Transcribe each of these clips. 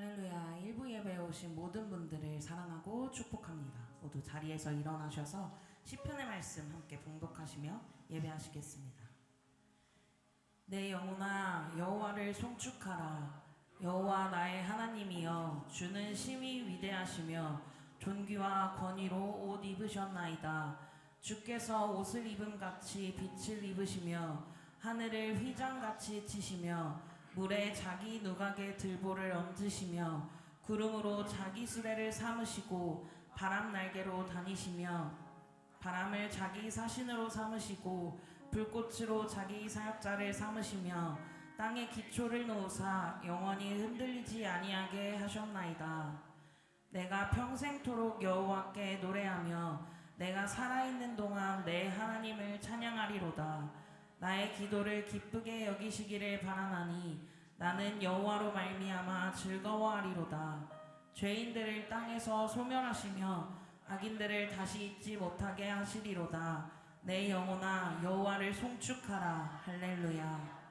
할렐루야. 일부 예배에 오신 모든 분들을 사랑하고 축복합니다. 모두 자리에서 일어나셔서 시편의 말씀 함께 봉독하시며 예배하시겠습니다. 내 영혼아 여호와를 송축하라. 여호와 나의 하나님이여, 주는 심히 위대하시며 존귀와 권위로 옷 입으셨나이다. 주께서 옷을 입음같이 빛을 입으시며 하늘을 휘장같이 치시며 물에 자기 누각의 들보를 얹으시며 구름으로 자기 수레를 삼으시고 바람 날개로 다니시며 바람을 자기 사신으로 삼으시고 불꽃으로 자기 사역자를 삼으시며 땅에 기초를 놓으사 영원히 흔들리지 아니하게 하셨나이다. 내가 평생토록 여호와께 노래하며 내가 살아있는 동안 내 하나님을 찬양하리로다. 나의 기도를 기쁘게 여기시기를 바라나니 나는 여호와로 말미암아 즐거워하리로다. 죄인들을 땅에서 소멸하시며 악인들을 다시 잊지 못하게 하시리로다. 내 영혼아 여호와를 송축하라. 할렐루야.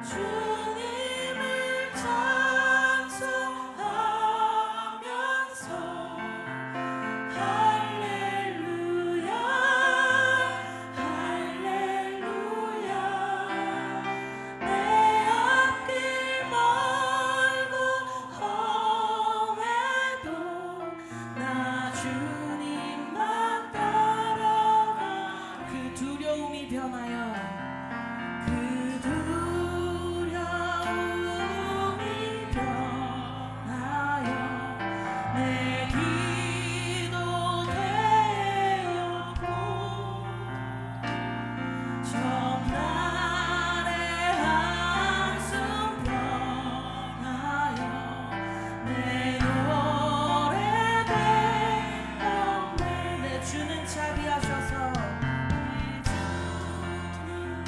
주님을 찬송하면서 할렐루야 할렐루야 내 앞길 멀고 험해도 나 주님만 따라가 그 두려움이 변하여 그 두려움이 변하여 내 기도 되었고 전날의 한숨 변하여 내 노래 되었네 내 주는 자비하셔서 내 주는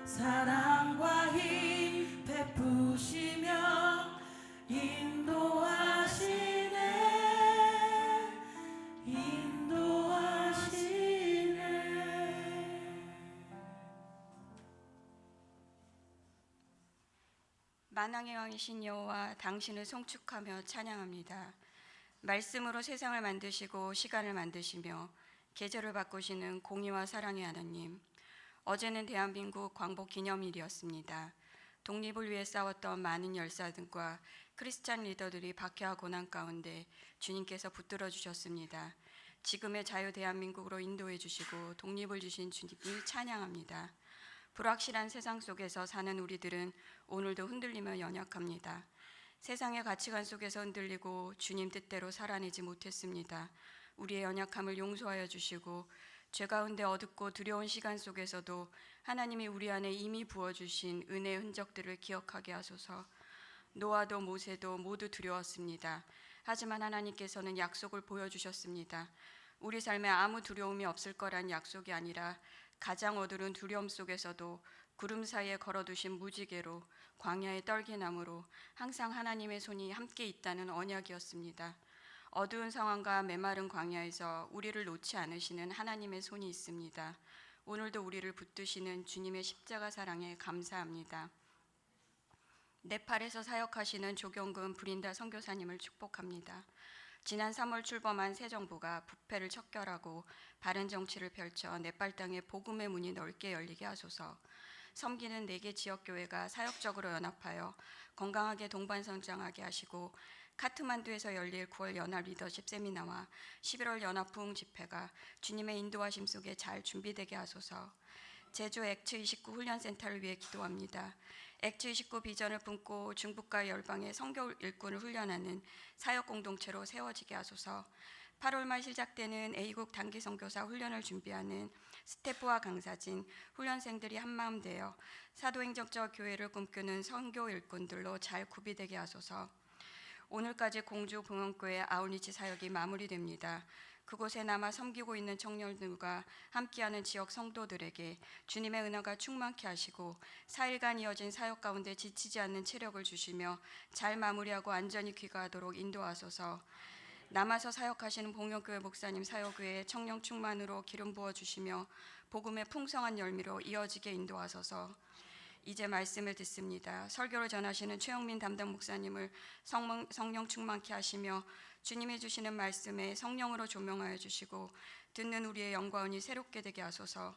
사랑과 힘 베푸시며 인도하시네 만왕의 왕이신 여호와, 당신을 송축하며 찬양합니다. 말씀으로 세상을 만드시고 시간을 만드시며 계절을 바꾸시는 공의와 사랑의 하나님, 어제는 대한민국 광복 기념일이었습니다. 독립을 위해 싸웠던 많은 열사들과 크리스찬 리더들이 박해와 고난 가운데 주님께서 붙들어 주셨습니다. 지금의 자유 대한민국으로 인도해 주시고 독립을 주신 주님을 찬양합니다. 불확실한 세상 속에서 사는 우리들은 오늘도 흔들리며 연약합니다. 세상의 가치관 속에서 흔들리고 주님 뜻대로 살아내지 못했습니다. 우리의 연약함을 용서하여 주시고 죄 가운데 어둡고 두려운 시간 속에서도 하나님이 우리 안에 이미 부어주신 은혜의 흔적들을 기억하게 하소서. 노아도 모세도 모두 두려웠습니다. 하지만 하나님께서는 약속을 보여주셨습니다. 우리 삶에 아무 두려움이 없을 거란 약속이 아니라 가장 어두운 두려움 속에서도 구름 사이에 걸어두신 무지개로, 광야의 떨기나무로 항상 하나님의 손이 함께 있다는 언약이었습니다. 어두운 상황과 메마른 광야에서 우리를 놓지 않으시는 하나님의 손이 있습니다. 오늘도 우리를 붙드시는 주님의 십자가 사랑에 감사합니다. 네팔에서 사역하시는 조경근 브린다 선교사님을 축복합니다. 지난 3월 출범한 새 정부가 부패를 척결하고 바른 정치를 펼쳐 네팔 땅에 복음의 문이 넓게 열리게 하소서. 섬기는 4개 지역교회가 사역적으로 연합하여 건강하게 동반 성장하게 하시고, 카트만두에서 열릴 9월 연합 리더십 세미나와 11월 연합 부흥 집회가 주님의 인도하심 속에 잘 준비되게 하소서. 제주 액츠29 훈련센터를 위해 기도합니다. 액츠29 비전을 품고 중북과 열방의 선교 일꾼을 훈련하는 사역 공동체로 세워지게 하소서. 8월 말 시작되는 A국 단기 선교사 훈련을 준비하는 스태프와 강사진, 훈련생들이 한마음 되어 사도행정적 교회를 꿈꾸는 선교 일꾼들로 잘 구비되게 하소서. 오늘까지 공주 봉헌교회 아웃리치 사역이 마무리됩니다. 그곳에 남아 섬기고 있는 청년들과 함께하는 지역 성도들에게 주님의 은혜가 충만케 하시고 4일간 이어진 사역 가운데 지치지 않는 체력을 주시며 잘 마무리하고 안전히 귀가하도록 인도하소서. 남아서 사역하시는 봉헌교회 목사님 사역외에 청년 충만으로 기름 부어주시며 복음의 풍성한 열매로 이어지게 인도하소서. 이제 말씀을 듣습니다. 설교를 전하시는 최영민 담당 목사님을 성령 충만케 하시며 주님이 주시는 말씀에 성령으로 조명하여 주시고 듣는 우리의 영과 은이 새롭게 되게 하소서.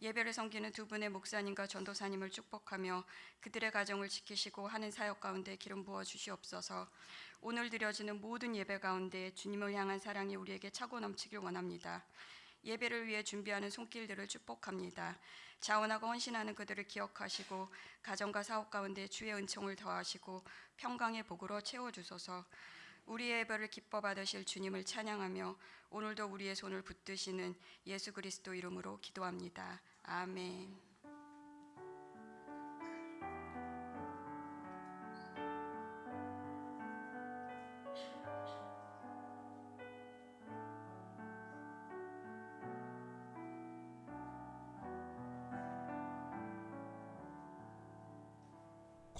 예배를 섬기는 2분의 목사님과 전도사님을 축복하며 그들의 가정을 지키시고 하는 사역 가운데 기름 부어 주시옵소서. 오늘 드려지는 모든 예배 가운데 주님을 향한 사랑이 우리에게 차고 넘치길 원합니다. 예배를 위해 준비하는 손길들을 축복합니다. 자원하고 헌신하는 그들을 기억하시고 가정과 사업 가운데 주의 은총을 더하시고 평강의 복으로 채워주소서. 우리의 예배를 기뻐 받으실 주님을 찬양하며 오늘도 우리의 손을 붙드시는 예수 그리스도 이름으로 기도합니다. 아멘.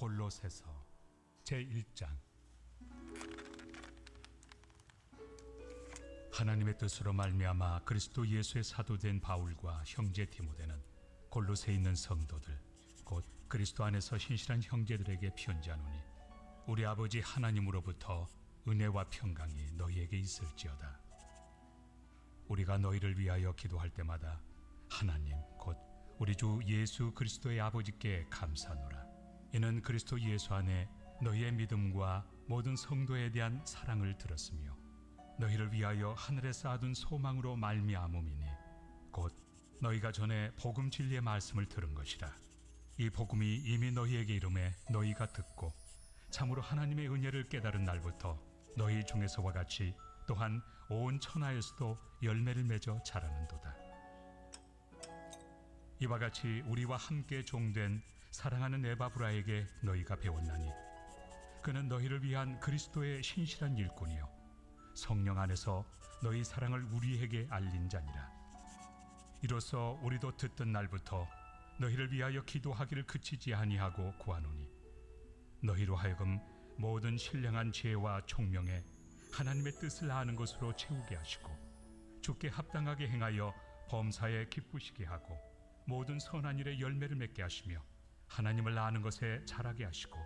골로새서 제1장. 하나님의 뜻으로 말미암아 그리스도 예수의 사도된 바울과 형제 디모데는 골로새에 있는 성도들 곧 그리스도 안에서 신실한 형제들에게 편지하노니 우리 아버지 하나님으로부터 은혜와 평강이 너희에게 있을지어다. 우리가 너희를 위하여 기도할 때마다 하나님 곧 우리 주 예수 그리스도의 아버지께 감사하노라. 이는 그리스도 예수 안에 너희의 믿음과 모든 성도에 대한 사랑을 들었으며 너희를 위하여 하늘에 쌓아둔 소망으로 말미암음이니 곧 너희가 전에 복음 진리의 말씀을 들은 것이라. 이 복음이 이미 너희에게 이름에 너희가 듣고 참으로 하나님의 은혜를 깨달은 날부터 너희 중에서와 같이 또한 온 천하에서도 열매를 맺어 자라는도다. 이와 같이 우리와 함께 종된 사랑하는 에바브라에게 너희가 배웠나니 그는 너희를 위한 그리스도의 신실한 일꾼이요 성령 안에서 너희 사랑을 우리에게 알린 자니라. 이로써 우리도 듣던 날부터 너희를 위하여 기도하기를 그치지 아니하고 구하노니 너희로 하여금 모든 신령한 지혜와 총명에 하나님의 뜻을 아는 것으로 채우게 하시고 주께 합당하게 행하여 범사에 기쁘시게 하고 모든 선한 일에 열매를 맺게 하시며 하나님을 아는 것에 자라게 하시고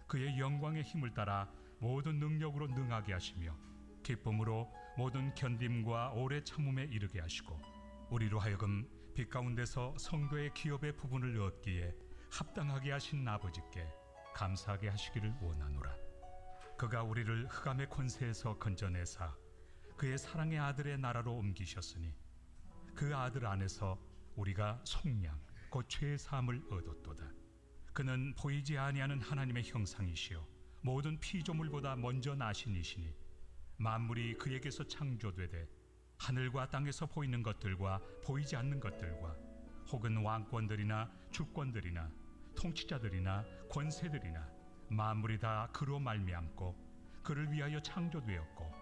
그의 영광의 힘을 따라 모든 능력으로 능하게 하시며 기쁨으로 모든 견딤과 오래 참음에 이르게 하시고 우리로 하여금 빛 가운데서 성도의 기업의 부분을 얻기에 합당하게 하신 아버지께 감사하게 하시기를 원하노라. 그가 우리를 흑암의 권세에서 건져내사 그의 사랑의 아들의 나라로 옮기셨으니 그 아들 안에서 우리가 속량 곧 죄의 사함을 얻었도다. 그는 보이지 아니하는 하나님의 형상이시요 모든 피조물보다 먼저 나신 이시니 만물이 그에게서 창조되되 하늘과 땅에서 보이는 것들과 보이지 않는 것들과 혹은 왕권들이나 주권들이나 통치자들이나 권세들이나 만물이 다 그로 말미암고 그를 위하여 창조되었고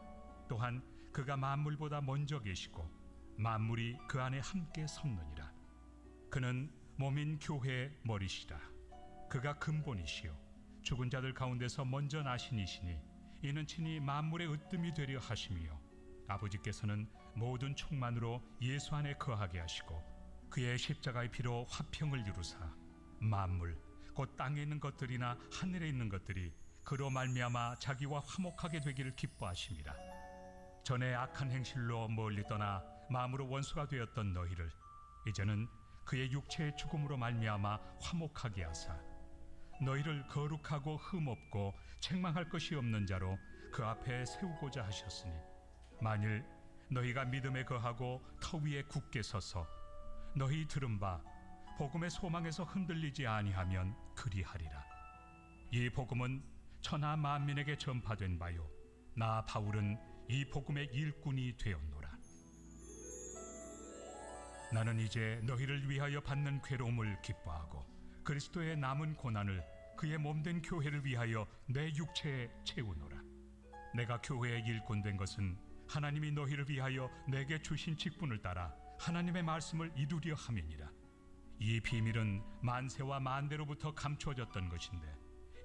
또한 그가 만물보다 먼저 계시고 만물이 그 안에 함께 섰느니라. 그는 몸인 교회의 머리시라. 그가 근본이시요 죽은 자들 가운데서 먼저 나신 이시니 이는 친히 만물의 으뜸이 되려 하심이요 아버지께서는 모든 충만으로 예수 안에 거하게 하시고 그의 십자가의 피로 화평을 이루사 만물 곧 땅에 있는 것들이나 하늘에 있는 것들이 그로 말미암아 자기와 화목하게 되기를 기뻐하심이라. 전에 악한 행실로 멀리 떠나 마음으로 원수가 되었던 너희를 이제는 그의 육체의 죽음으로 말미암아 화목하게 하사 너희를 거룩하고 흠없고 책망할 것이 없는 자로 그 앞에 세우고자 하셨으니 만일 너희가 믿음에 거하고 터 위에 굳게 서서 너희 들은 바 복음의 소망에서 흔들리지 아니하면 그리하리라. 이 복음은 천하 만민에게 전파된 바요 나 바울은 이 복음의 일꾼이 되었노라. 나는 이제 너희를 위하여 받는 괴로움을 기뻐하고 그리스도의 남은 고난을 그의 몸된 교회를 위하여 내 육체에 채우노라. 내가 교회의 일꾼 된 것은 하나님이 너희를 위하여 내게 주신 직분을 따라 하나님의 말씀을 이루려 함이니라. 이 비밀은 만세와 만대로부터 감추어졌던 것인데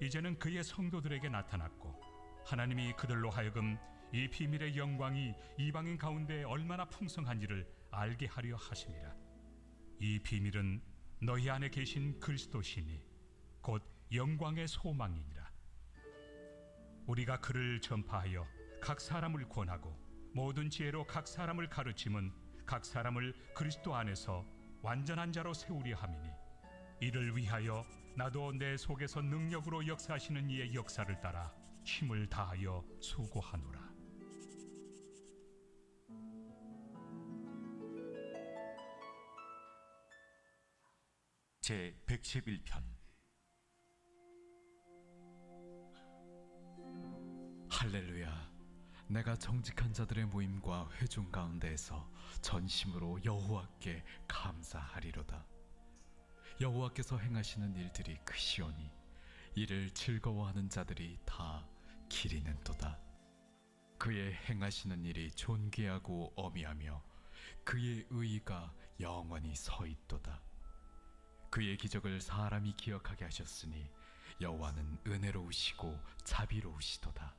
이제는 그의 성도들에게 나타났고 하나님이 그들로 하여금 이 비밀의 영광이 이방인 가운데 얼마나 풍성한지를 알게 하려 하심이라. 이 비밀은 너희 안에 계신 그리스도시니 곧 영광의 소망이니라. 우리가 그를 전파하여 각 사람을 권하고 모든 지혜로 각 사람을 가르침은 각 사람을 그리스도 안에서 완전한 자로 세우려 함이니 이를 위하여 나도 내 속에서 능력으로 역사하시는 이의 역사를 따라 힘을 다하여 수고하노라. 제 111편. 할렐루야. 내가 정직한 자들의 모임과 회중 가운데에서 전심으로 여호와께 감사하리로다. 여호와께서 행하시는 일들이 크시오니 이를 즐거워하는 자들이 다 기리는도다. 그의 행하시는 일이 존귀하고 어미하며 그의 의의가 영원히 서있도다. 그의 기적을 사람이 기억하게 하셨으니 여호와는 은혜로우시고 자비로우시도다.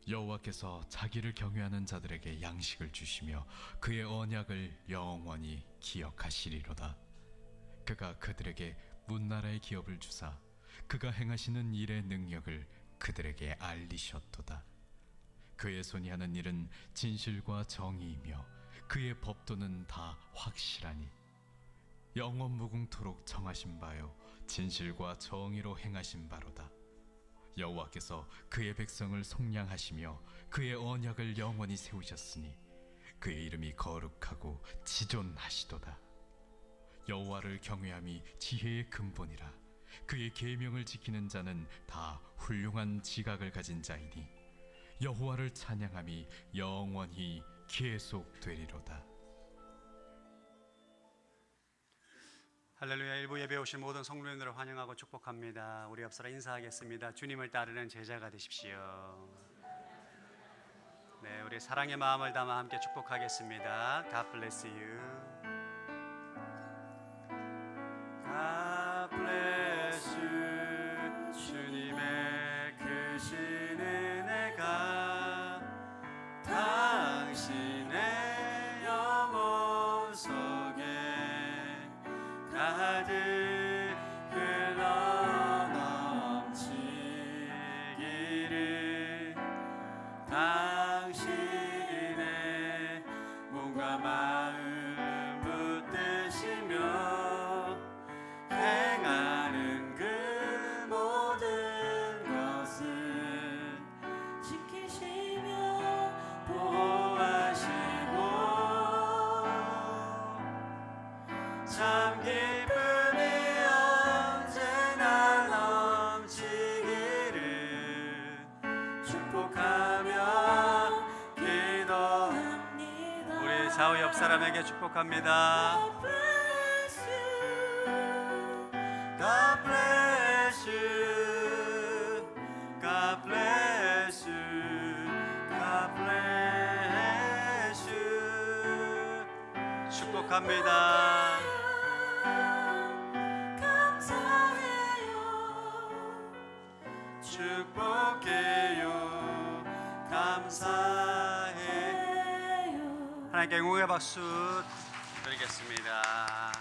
여호와께서 자기를 경외하는 자들에게 양식을 주시며 그의 언약을 영원히 기억하시리로다. 그가 그들에게 문나라의 기업을 주사 그가 행하시는 일의 능력을 그들에게 알리셨도다. 그의 손이 하는 일은 진실과 정의이며 그의 법도는 다 확실하니 영원 무궁토록 정하신 바요 진실과 정의로 행하신 바로다. 여호와께서 그의 백성을 속량하시며 그의 언약을 영원히 세우셨으니 그의 이름이 거룩하고 지존하시도다. 여호와를 경외함이 지혜의 근본이라. 그의 계명을 지키는 자는 다 훌륭한 지각을 가진 자이니 여호와를 찬양함이 영원히 계속되리로다. 할렐루야. 일부 예배 오신 모든 성도님들을 환영하고 축복합니다. 우리 앞서라 인사하겠습니다. 주님을 따르는 제자가 되십시오. 네, 우리 사랑의 마음을 담아 함께 축복하겠습니다. God bless you. God bless you. 주님의 크신 은혜가 당신의 영혼 속에 가득 흘러 넘치기를 당신의 몸과 마음 붙드시며 행하는 그 모든 것을 지키시며 보호하시고 참 기쁨이 언제나 넘치기를 축복하며 기도합니다. 우리 좌우 옆 사람에게 축복합니다. God bless you. God bless you. God bless you. 축복합니다. 감사해요. 축복해요. 감사해요. 하나님께 응원의 박수 드리겠습니다.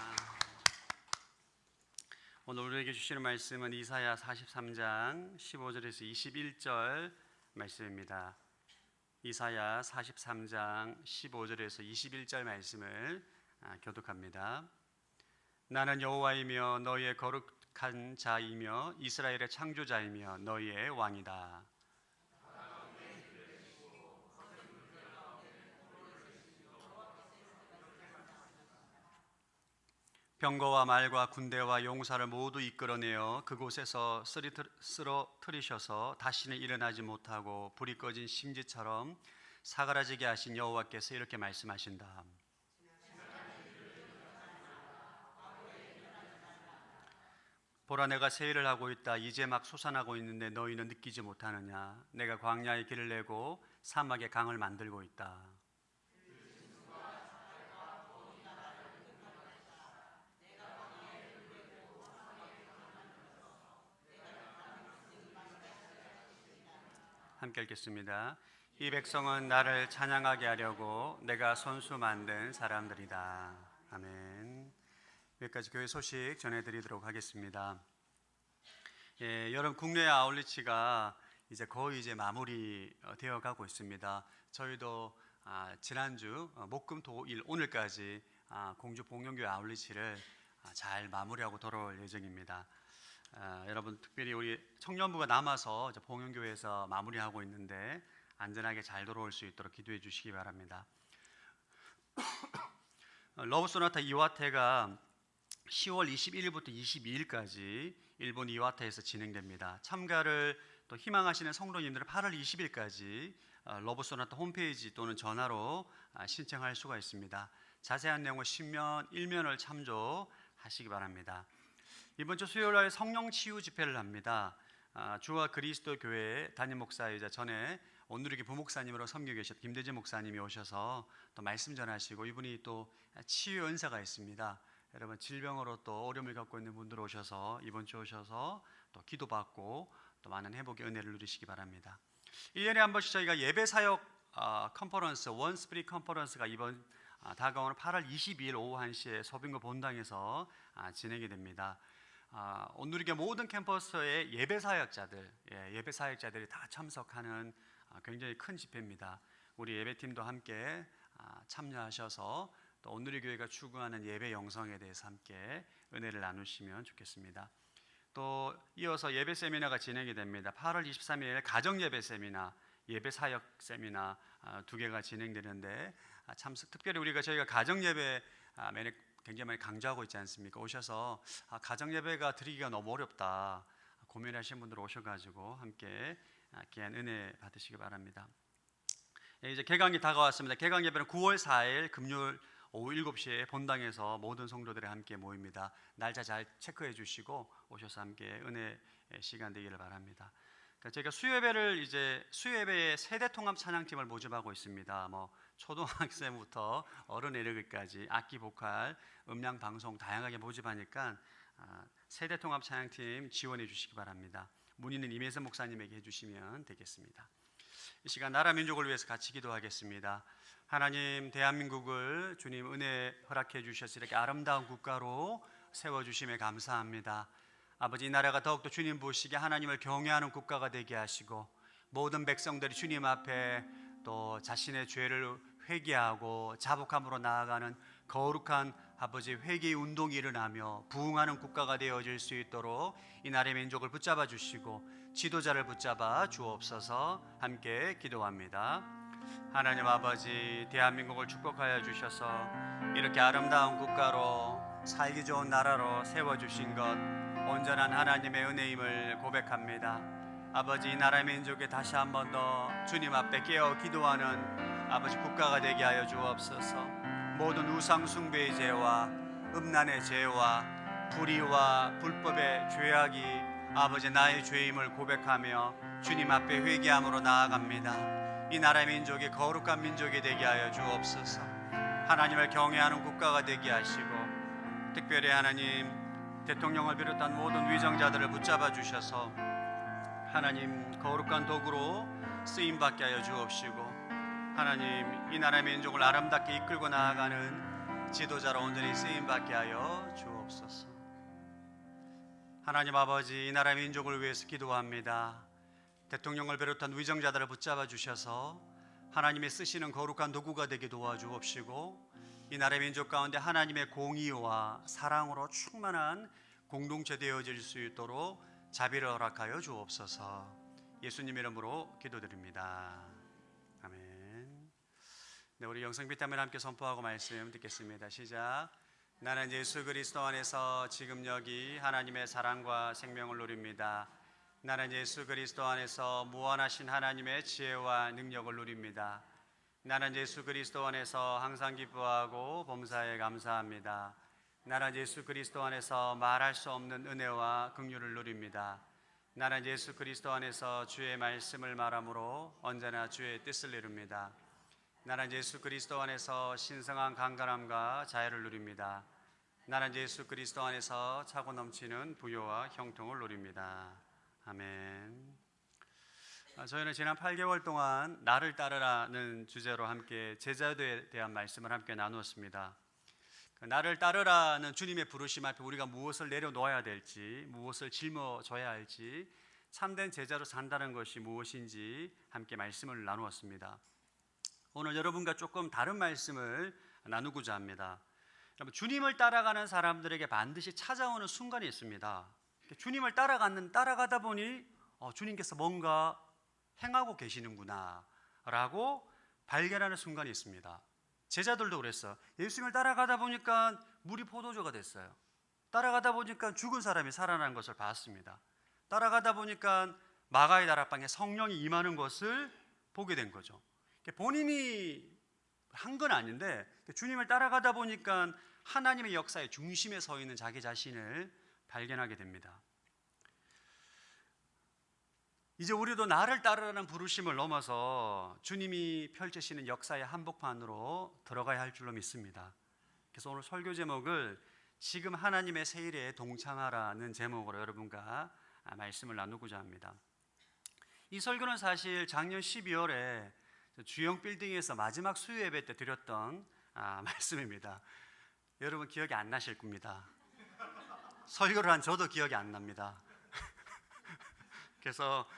오늘 우리에게 주시는 말씀은 이사야 43장 15절에서 21절 말씀입니다. 이사야 43장 15절에서 21절 말씀을 교독합니다. 나는 여호와이며 너희의 거룩한 자이며 이스라엘의 창조자이며 너희의 왕이다. 병거와 말과 군대와 용사를 모두 이끌어내어 그곳에서 쓰러뜨리셔서 다시는 일어나지 못하고 불이 꺼진 심지처럼 사그라지게 하신 여호와께서 이렇게 말씀하신다. 보라, 내가 새 일을 하고 있다. 이제 막 솟아나고 있는데 너희는 느끼지 못하느냐? 내가 광야에 길을 내고 사막에 강을 만들고 있다. 함께 읽겠습니다. 이 백성은 나를 찬양하게 하려고 내가 손수 만든 사람들이다. 아멘. 여기까지 교회 소식 전해드리도록 하겠습니다. 여러분, 국내 아울리치가 이제 거의 마무리 되어 가고 있습니다. 저희도 지난주 목금토일 오늘까지 공주 봉영교회 아울리치를 잘 마무리하고 돌아올 예정입니다. 여러분, 특별히 우리 청년부가 남아서 봉영교회에서 마무리하고 있는데 안전하게 잘 돌아올 수 있도록 기도해 주시기 바랍니다. 러브소나타 이와테가 10월 21일부터 22일까지 일본 이와테에서 진행됩니다. 참가를 또 희망하시는 성도님들은 8월 20일까지 러브소나타 홈페이지 또는 전화로 신청할 수가 있습니다. 자세한 내용은 신면 1면을 참조하시기 바랍니다. 이번 주 수요일날 성령 치유 집회를 합니다. 주와 그리스도 교회 담임 목사이자 전에 온누리교 부목사님으로 섬기고 계셨던 김대진 목사님이 오셔서 또 말씀 전하시고, 이분이 또 치유 은사가 있습니다. 여러분, 질병으로 또 어려움을 갖고 있는 분들 오셔서 이번 주 오셔서 또 기도받고 또 많은 회복의 은혜를 누리시기 바랍니다. 1년에 한 번씩 저희가 예배 사역 컨퍼런스, 원 스피릿 컨퍼런스가 이번 다가오는 8월 22일 오후 1시에 서빙고 본당에서 진행이 됩니다. 온누리교 모든 캠퍼스의 예배 사역자들이 다 참석하는 굉장히 큰 집회입니다. 우리 예배팀도 함께 참여하셔서 또 온누리교회가 추구하는 예배 영성에 대해서 함께 은혜를 나누시면 좋겠습니다. 또 이어서 예배 세미나가 진행이 됩니다. 8월 23일 가정 예배 세미나, 예배 사역 세미나 두 개가 진행되는데 특별히 저희가 가정 예배 굉장히 많이 강조하고 있지 않습니까? 오셔서 가정 예배가 드리기가 너무 어렵다 고민하시는 분들 오셔가지고 함께 귀한 은혜 받으시기 바랍니다. 이제 개강이 다가왔습니다. 개강 예배는 9월 4일 금요일 오후 7시에 본당에서 모든 성도들이 함께 모입니다. 날짜 잘 체크해 주시고 오셔서 함께 은혜 시간 되기를 바랍니다. 저희가 수요예배의 세대 통합 찬양팀을 모집하고 있습니다. 초등학생부터 어른 이르기까지 악기, 보컬, 음량, 방송 다양하게 모집하니까 세대 통합 찬양팀 지원해 주시기 바랍니다. 문의는 임혜선 목사님에게 해주시면 되겠습니다. 이 시간 나라 민족을 위해서 같이 기도하겠습니다. 하나님, 대한민국을 주님 은혜 허락해 주셔서 이렇게 아름다운 국가로 세워주심에 감사합니다. 아버지, 이 나라가 더욱더 주님 보시기에 하나님을 경외하는 국가가 되게 하시고 모든 백성들이 주님 앞에 또 자신의 죄를 회개하고 자복함으로 나아가는 거룩한 아버지 회개의 운동이 일어나며 부흥하는 국가가 되어질 수 있도록 이 나라의 민족을 붙잡아 주시고 지도자를 붙잡아 주옵소서. 함께 기도합니다. 하나님 아버지, 대한민국을 축복하여 주셔서 이렇게 아름다운 국가로 살기 좋은 나라로 세워주신 것 온전한 하나님의 은혜임을 고백합니다. 아버지, 이 나라 민족에 다시 한 번 더 주님 앞에 깨어 기도하는 아버지 국가가 되게 하여 주옵소서. 모든 우상 숭배의 죄와 음란의 죄와 불의와 불법의 죄악이 아버지 나의 죄임을 고백하며 주님 앞에 회개함으로 나아갑니다. 이 나라 민족이 거룩한 민족이 되게 하여 주옵소서. 하나님을 경외하는 국가가 되게 하시고 특별히 하나님 대통령을 비롯한 모든 위정자들을 붙잡아 주셔서 하나님 거룩한 도구로 쓰임받게 하여 주옵시고 하나님 이 나라 민족을 아름답게 이끌고 나아가는 지도자로 온전히 쓰임받게 하여 주옵소서. 하나님 아버지, 이 나라 민족을 위해서 기도합니다. 대통령을 비롯한 위정자들을 붙잡아 주셔서 하나님의 쓰시는 거룩한 도구가 되게 도와주옵시고 이 나라 민족 가운데 하나님의 공의와 사랑으로 충만한 공동체 되어질 수 있도록 자비를 허락하여 주옵소서. 예수님 이름으로 기도드립니다. 아멘. 네, 우리 영성비타민 함께 선포하고 말씀 듣겠습니다. 시작. 나는 예수 그리스도 안에서 지금 여기 하나님의 사랑과 생명을 누립니다. 나는 예수 그리스도 안에서 무한하신 하나님의 지혜와 능력을 누립니다. 나는 예수 그리스도 안에서 항상 기뻐하고 범사에 감사합니다. 나는 예수 그리스도 안에서 말할 수 없는 은혜와 긍휼을 누립니다. 나는 예수 그리스도 안에서 주의 말씀을 말함으로 언제나 주의 뜻을 이룹니다. 나는 예수 그리스도 안에서 신성한 강건함과 자유를 누립니다. 나는 예수 그리스도 안에서 차고 넘치는 부요와 형통을 누립니다. 아멘. 저희는 지난 8개월 동안 나를 따르라는 주제로 함께 제자도에 대한 말씀을 함께 나누었습니다. 나를 따르라는 주님의 부르심 앞에 우리가 무엇을 내려놓아야 될지, 무엇을 짊어져야 할지, 참된 제자로 산다는 것이 무엇인지 함께 말씀을 나누었습니다. 오늘 여러분과 조금 다른 말씀을 나누고자 합니다. 여러분, 주님을 따라가는 사람들에게 반드시 찾아오는 순간이 있습니다. 주님을 따라가다 보니 주님께서 뭔가 행하고 계시는구나 라고 발견하는 순간이 있습니다. 제자들도 그랬어요. 예수님을 따라가다 보니까 물이 포도주가 됐어요. 따라가다 보니까 죽은 사람이 살아난 것을 봤습니다. 따라가다 보니까 마가의 다락방에 성령이 임하는 것을 보게 된 거죠. 본인이 한 건 아닌데 주님을 따라가다 보니까 하나님의 역사의 중심에 서 있는 자기 자신을 발견하게 됩니다. 이제 우리도 나를 따르라는 부르심을 넘어서 주님이 펼치시는 역사의 한복판으로 들어가야 할 줄로 믿습니다. 그래서 오늘 설교 제목을 지금 하나님의 세일에 동참하라는 제목으로 여러분과 말씀을 나누고자 합니다. 이 설교는 사실 작년 12월에 주영 빌딩에서 마지막 수요 예배 때 드렸던 말씀입니다. 여러분 기억이 안 나실 겁니다. 설교를 한 저도 기억이 안 납니다. 그래서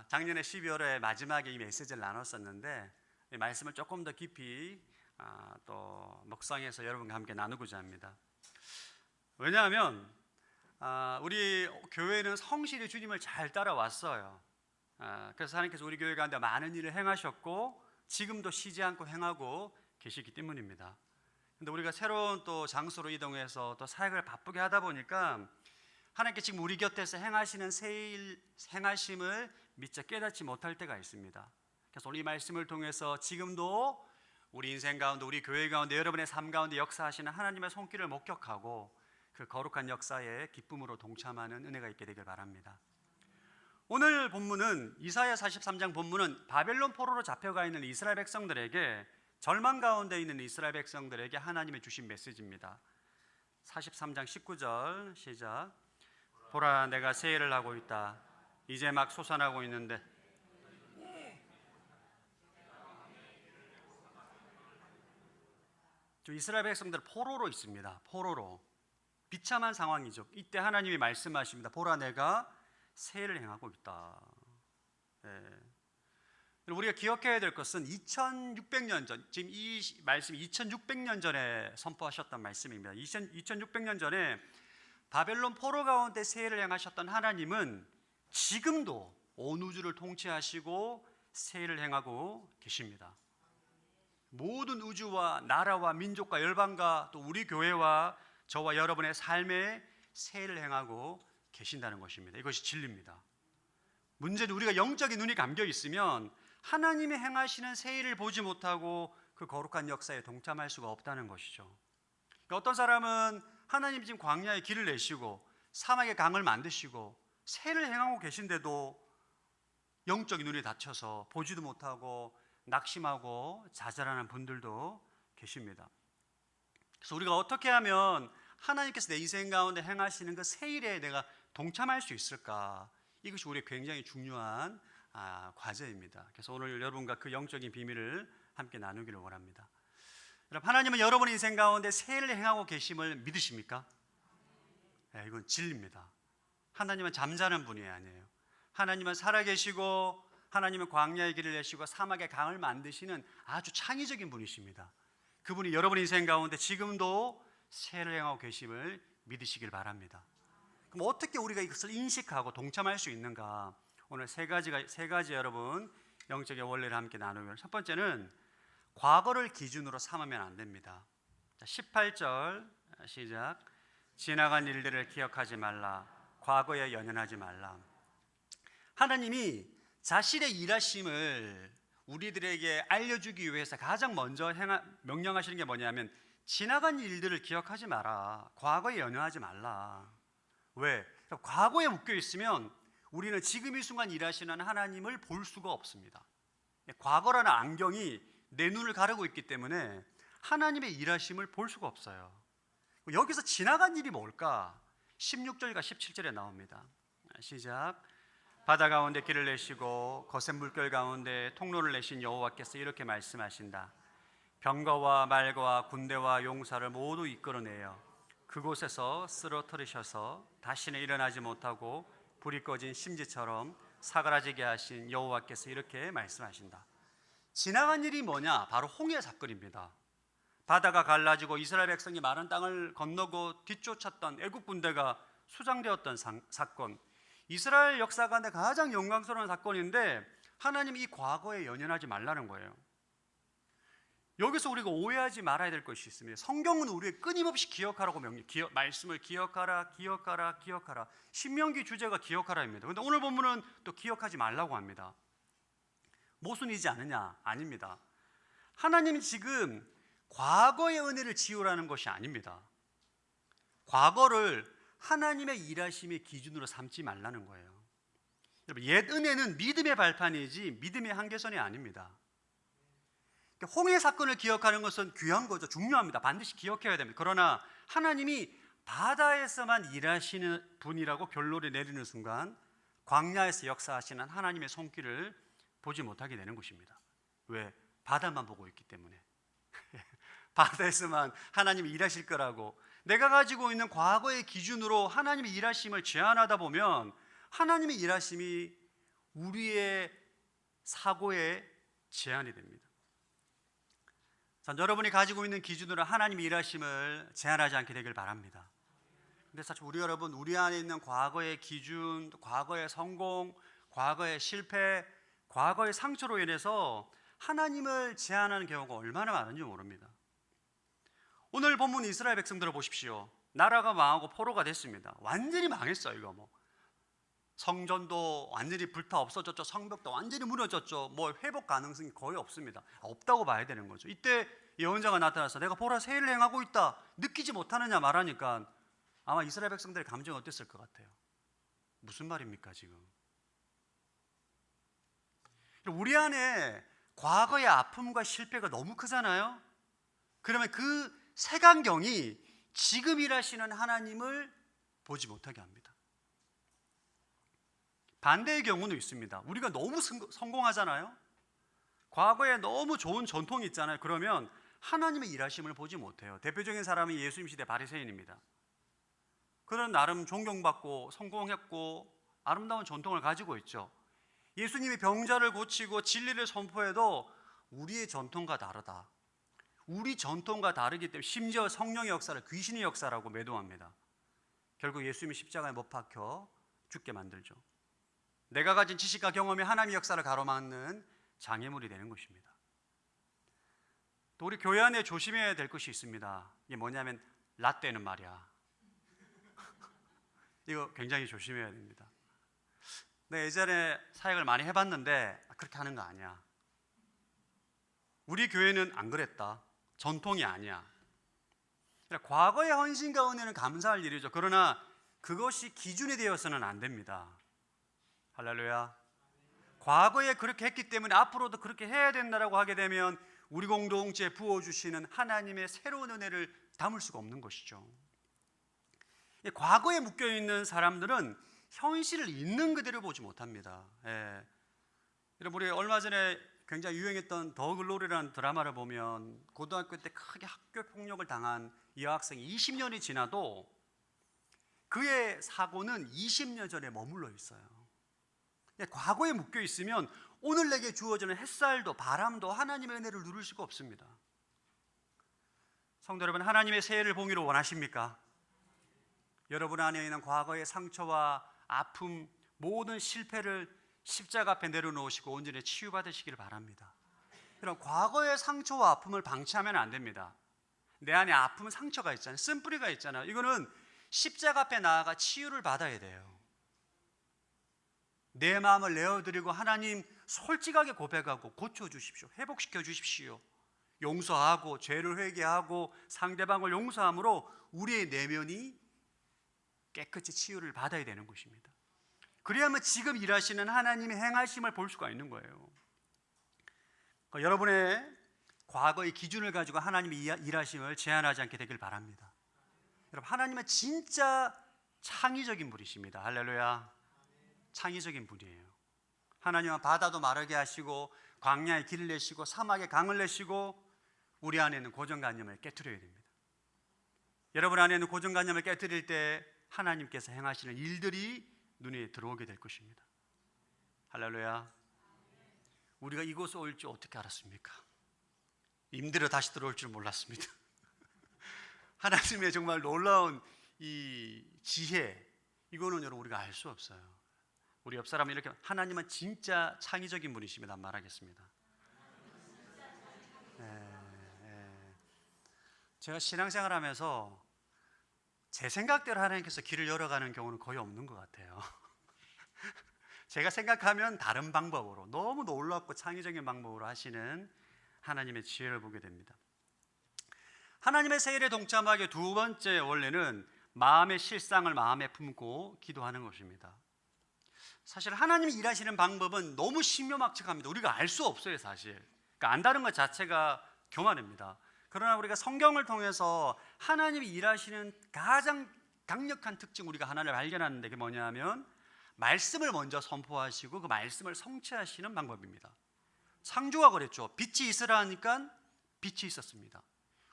작년에 12월에 마지막에 이 메시지를 나눴었는데 이 말씀을 조금 더 깊이 또 묵상해서 여러분과 함께 나누고자 합니다. 왜냐하면 우리 교회는 성실히 주님을 잘 따라왔어요. 그래서 하나님께서 우리 교회 가운데 많은 일을 행하셨고 지금도 쉬지 않고 행하고 계시기 때문입니다. 근데 우리가 새로운 또 장소로 이동해서 또 사역을 바쁘게 하다 보니까 하나님께 지금 우리 곁에서 행하시는 행하심을 미처 깨닫지 못할 때가 있습니다. 그래서 오늘 이 말씀을 통해서 지금도 우리 인생 가운데 우리 교회 가운데 여러분의 삶 가운데 역사하시는 하나님의 손길을 목격하고 그 거룩한 역사에 기쁨으로 동참하는 은혜가 있게 되길 바랍니다. 오늘 본문은 이사야 43장 본문은 바벨론 포로로 잡혀가 있는 이스라엘 백성들에게 절망 가운데 있는 이스라엘 백성들에게 하나님의 주신 메시지입니다. 43장 19절 시작. 보라, 내가 세일을 하고 있다. 이제 막 솟아나고 있는데 이스라엘 백성들 포로로 있습니다. 포로로 비참한 상황이죠. 이때 하나님이 말씀하십니다. 보라, 내가 세일을 행하고 있다. 우리가 기억해야 될 것은 2600년 전, 지금 이 말씀이 2600년 전에 선포하셨던 말씀입니다. 2600년 전에 바벨론 포로 가운데 세일을 행하셨던 하나님은 지금도 온 우주를 통치하시고 세일을 행하고 계십니다. 모든 우주와 나라와 민족과 열방과 또 우리 교회와 저와 여러분의 삶에 세일을 행하고 계신다는 것입니다. 이것이 진리입니다. 문제는 우리가 영적인 눈이 감겨 있으면 하나님이 행하시는 세일을 보지 못하고 그 거룩한 역사에 동참할 수가 없다는 것이죠. 그러니까 어떤 사람은 하나님 지금 광야에 길을 내시고 사막에 강을 만드시고 세일을 행하고 계신데도 영적인 눈이 닫혀서 보지도 못하고 낙심하고 좌절하는 분들도 계십니다. 그래서 우리가 어떻게 하면 하나님께서 내 인생 가운데 행하시는 그 세일에 내가 동참할 수 있을까? 이것이 우리의 굉장히 중요한 과제입니다. 그래서 오늘 여러분과 그 영적인 비밀을 함께 나누기를 원합니다. 여러분, 하나님은 여러분의 인생 가운데 세일을 행하고 계심을 믿으십니까? 네, 이건 진리입니다. 하나님은 잠자는 분이 아니에요. 하나님은 살아계시고 하나님은 광야의 길을 내시고 사막의 강을 만드시는 아주 창의적인 분이십니다. 그분이 여러분의 인생 가운데 지금도 세일을 행하고 계심을 믿으시길 바랍니다. 그럼 어떻게 우리가 이것을 인식하고 동참할 수 있는가? 오늘 세 가지 여러분 영적의 원리를 함께 나누면, 첫 번째는 과거를 기준으로 삼으면 안 됩니다. 18절 시작. 지나간 일들을 기억하지 말라. 과거에 연연하지 말라. 하나님이 자신의 일하심을 우리들에게 알려주기 위해서 가장 먼저 명령하시는 게 뭐냐면 지나간 일들을 기억하지 마라. 과거에 연연하지 말라. 왜? 과거에 묶여 있으면 우리는 지금 이 순간 일하시는 하나님을 볼 수가 없습니다. 과거라는 안경이 내 눈을 가르고 있기 때문에 하나님의 일하심을 볼 수가 없어요. 여기서 지나간 일이 뭘까? 16절과 17절에 나옵니다. 시작. 바다 가운데 길을 내시고 거센 물결 가운데 통로를 내신 여호와께서 이렇게 말씀하신다. 병거와 말과 군대와 용사를 모두 이끌어내어 그곳에서 쓰러뜨리셔서 다시는 일어나지 못하고 불이 꺼진 심지처럼 사그라지게 하신 여호와께서 이렇게 말씀하신다. 지나간 일이 뭐냐? 바로 홍해 사건입니다. 바다가 갈라지고 이스라엘 백성이 마른 땅을 건너고 뒤쫓았던 애국 군대가 수장되었던 사건, 이스라엘 역사 가운데 가장 영광스러운 사건인데 하나님이 이 과거에 연연하지 말라는 거예요. 여기서 우리가 오해하지 말아야 될 것이 있습니다. 성경은 우리의 끊임없이 기억하라고 말씀을 기억하라. 신명기 주제가 기억하라입니다. 그런데 오늘 본문은 또 기억하지 말라고 합니다. 모순이지 않느냐? 아닙니다. 하나님이 지금 과거의 은혜를 지우라는 것이 아닙니다. 과거를 하나님의 일하심의 기준으로 삼지 말라는 거예요. 여러분, 옛 은혜는 믿음의 발판이지 믿음의 한계선이 아닙니다. 홍해 사건을 기억하는 것은 귀한 거죠. 중요합니다. 반드시 기억해야 됩니다. 그러나 하나님이 바다에서만 일하시는 분이라고 결론을 내리는 순간 광야에서 역사하시는 하나님의 손길을 보지 못하게 되는 것입니다. 왜? 바다만 보고 있기 때문에. 바다에서만 하나님이 일하실 거라고 내가 가지고 있는 과거의 기준으로 하나님의 일하심을 제한하다 보면 하나님의 일하심이 우리의 사고에 제한이 됩니다. 자, 여러분이 가지고 있는 기준으로 하나님의 일하심을 제한하지 않게 되길 바랍니다. 근데 사실 우리 안에 있는 과거의 기준, 과거의 성공, 과거의 실패, 과거의 상처로 인해서 하나님을 제한하는 경우가 얼마나 많은지 모릅니다. 오늘 본문 이스라엘 백성들을 보십시오. 나라가 망하고 포로가 됐습니다. 완전히 망했어요. 이거 성전도 완전히 불타 없어졌죠. 성벽도 완전히 무너졌죠. 회복 가능성이 거의 없습니다. 없다고 봐야 되는 거죠. 이때 예언자가 나타나서 내가 보라 세일을 행하고 있다. 느끼지 못하느냐 말하니까 아마 이스라엘 백성들의 감정이 어땠을 것 같아요. 무슨 말입니까 지금? 우리 안에 과거의 아픔과 실패가 너무 크잖아요. 그러면 그 색안경이 지금 일하시는 하나님을 보지 못하게 합니다. 반대의 경우는 있습니다. 우리가 너무 성공하잖아요. 과거에 너무 좋은 전통이 있잖아요. 그러면 하나님의 일하심을 보지 못해요. 대표적인 사람이 예수님 시대 바리새인입니다. 그런 나름 존경받고 성공했고 아름다운 전통을 가지고 있죠. 예수님이 병자를 고치고 진리를 선포해도 우리의 전통과 다르다. 우리 전통과 다르기 때문에 심지어 성령의 역사를 귀신의 역사라고 매도합니다. 결국 예수님이 십자가에 못 박혀 죽게 만들죠. 내가 가진 지식과 경험이 하나님의 역사를 가로막는 장애물이 되는 것입니다. 또 우리 교회 안에 조심해야 될 것이 있습니다. 이게 뭐냐면 라떼는 말이야. 이거 굉장히 조심해야 됩니다. 내가 예전에 사역을 많이 해봤는데 그렇게 하는 거 아니야. 우리 교회는 안 그랬다. 전통이 아니야. 과거의 헌신과 은혜는 감사할 일이죠. 그러나 그것이 기준이 되어서는 안 됩니다. 할렐루야. 과거에 그렇게 했기 때문에 앞으로도 그렇게 해야 된다라고 하게 되면 우리 공동체에 부어주시는 하나님의 새로운 은혜를 담을 수가 없는 것이죠. 과거에 묶여있는 사람들은 현실을 있는 그대로 보지 못합니다. 예. 여러분, 우리 얼마 전에 굉장히 유행했던 더 글로리라는 드라마를 보면 고등학교 때 크게 학교 폭력을 당한 이 여학생이 20년이 지나도 그의 사고는 20년 전에 머물러 있어요. 과거에 묶여 있으면 오늘 내게 주어지는 햇살도 바람도 하나님의 은혜를 누릴 수가 없습니다. 성도 여러분, 하나님의 새해를 보기를 원하십니까? 여러분 안에 있는 과거의 상처와 아픔, 모든 실패를 십자가 앞에 내려놓으시고 온전히 치유받으시기를 바랍니다. 이런 과거의 상처와 아픔을 방치하면 안 됩니다. 내 안에 아픔, 상처가 있잖아요. 쓴뿌리가 있잖아요. 이거는 십자가 앞에 나아가 치유를 받아야 돼요. 내 마음을 내어드리고 하나님 솔직하게 고백하고 고쳐주십시오. 회복시켜 주십시오. 용서하고 죄를 회개하고 상대방을 용서함으로 우리의 내면이 깨끗이 치유를 받아야 되는 것입니다. 그래야만 지금 일하시는 하나님의 행하심을 볼 수가 있는 거예요. 그러니까 여러분의 과거의 기준을 가지고 하나님의 일하심을 제한하지 않게 되길 바랍니다. 여러분, 하나님은 진짜 창의적인 분이십니다. 할렐루야. 창의적인 분이에요. 하나님은 바다도 마르게 하시고 광야에 길을 내시고 사막에 강을 내시고 우리 안에 있는 고정관념을 깨트려야 됩니다. 여러분 안에 있는 고정관념을 깨트릴 때 하나님께서 행하시는 일들이 눈에 들어오게 될 것입니다. 할렐루야. 우리가 이곳에 올 줄 어떻게 알았습니까? 임대로 다시 들어올 줄 몰랐습니다. 하나님의 정말 놀라운 이 지혜, 이거는 여러분 우리가 알 수 없어요. 우리 옆 사람은 이렇게 하나님은 진짜 창의적인 분이십니다. 말하겠습니다. 제가 신앙생활하면서 제 생각대로 하나님께서 길을 열어가는 경우는 거의 없는 것 같아요. 제가 생각하면 다른 방법으로 너무 놀랍고 창의적인 방법으로 하시는 하나님의 지혜를 보게 됩니다. 하나님의 새 일에 동참하기 두 번째 원리는 마음의 실상을 마음에 품고 기도하는 것입니다. 사실 하나님이 일하시는 방법은 너무 신묘막측합니다. 우리가 알 수 없어요, 사실. 그러니까 안다는 것 자체가 교만입니다. 그러나 우리가 성경을 통해서 하나님이 일하시는 가장 강력한 특징, 우리가 하나를 발견하는데 그게 뭐냐면 말씀을 먼저 선포하시고 그 말씀을 성취하시는 방법입니다. 창조가 그랬죠. 빛이 있으라 하니까 빛이 있었습니다.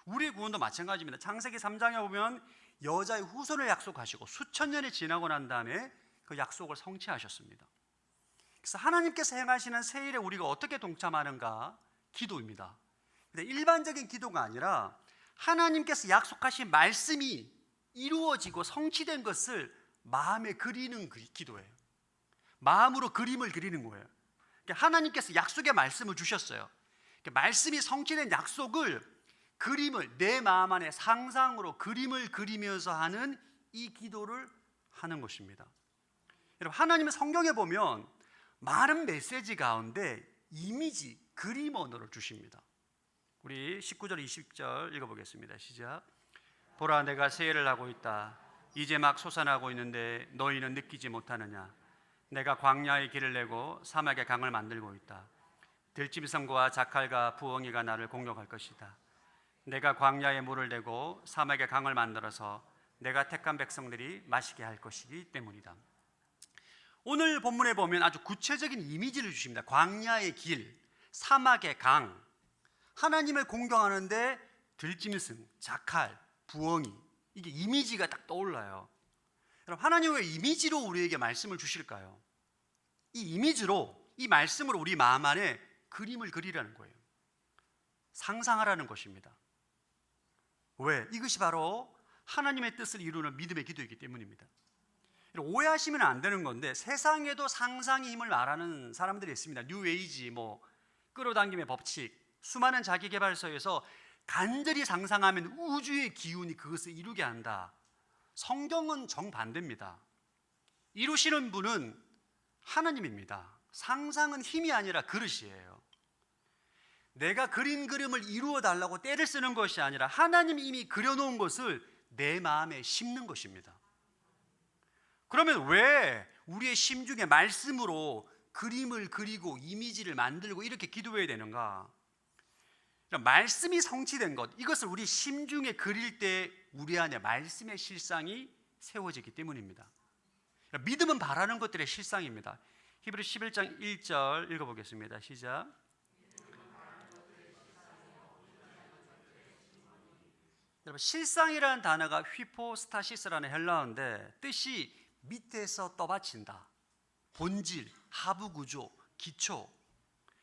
우리의 구원도 마찬가지입니다. 창세기 3장에 보면 여자의 후손을 약속하시고 수천 년이 지나고 난 다음에 그 약속을 성취하셨습니다. 그래서 하나님께서 행하시는 새 일에 우리가 어떻게 동참하는가? 기도입니다. 근데 일반적인 기도가 아니라 하나님께서 약속하신 말씀이 이루어지고 성취된 것을 마음에 그리는 기도예요. 마음으로 그림을 그리는 거예요. 하나님께서 약속의 말씀을 주셨어요. 말씀이 성취된 약속을 그림을 내 마음 안에 상상으로 그림을 그리면서 하는 이 기도를 하는 것입니다. 여러분, 하나님의 성경에 보면 많은 메시지 가운데 이미지, 그림 언어를 주십니다. 우리 19절 20절 읽어보겠습니다. 시작. 보라, 내가 새해를 하고 있다. 이제 막 솟아나고 있는데 너희는 느끼지 못하느냐. 내가 광야의 길을 내고 사막의 강을 만들고 있다. 들짐승과 자칼과 부엉이가 나를 공격할 것이다. 내가 광야에 물을 대고 사막에 강을 만들어서 내가 택한 백성들이 마시게 할 것이기 때문이다. 오늘 본문에 보면 아주 구체적인 이미지를 주십니다. 광야의 길, 사막의 강, 하나님을 공경하는데 들짐승, 자칼, 부엉이, 이게 이미지가 딱 떠올라요. 여러분, 하나님은 왜 이미지로 우리에게 말씀을 주실까요? 이 이미지로, 이 말씀으로 우리 마음 안에 그림을 그리라는 거예요. 상상하라는 것입니다. 왜? 이것이 바로 하나님의 뜻을 이루는 믿음의 기도이기 때문입니다. 오해하시면 안 되는 건데, 세상에도 상상의 힘을 말하는 사람들이 있습니다. 뉴에이지, 끌어당김의 법칙, 수많은 자기개발서에서 간절히 상상하면 우주의 기운이 그것을 이루게 한다. 성경은 정반대입니다. 이루시는 분은 하나님입니다. 상상은 힘이 아니라 그릇이에요. 내가 그린 그림을 이루어 달라고 때를 쓰는 것이 아니라 하나님이 이미 그려놓은 것을 내 마음에 심는 것입니다. 그러면 왜 우리의 심중에 말씀으로 그림을 그리고 이미지를 만들고 이렇게 기도해야 되는가? 말씀이 성취된 것, 이것을 우리 심중에 그릴 때 우리 안에 말씀의 실상이 세워지기 때문입니다. 믿음은 바라는 것들의 실상입니다. 히브리서 11장 1절 읽어보겠습니다. 시작. 여러분, 실상이라는 단어가 휘포스타시스라는 헬라어인데 뜻이 밑에서 떠받친다, 본질, 하부 구조, 기초,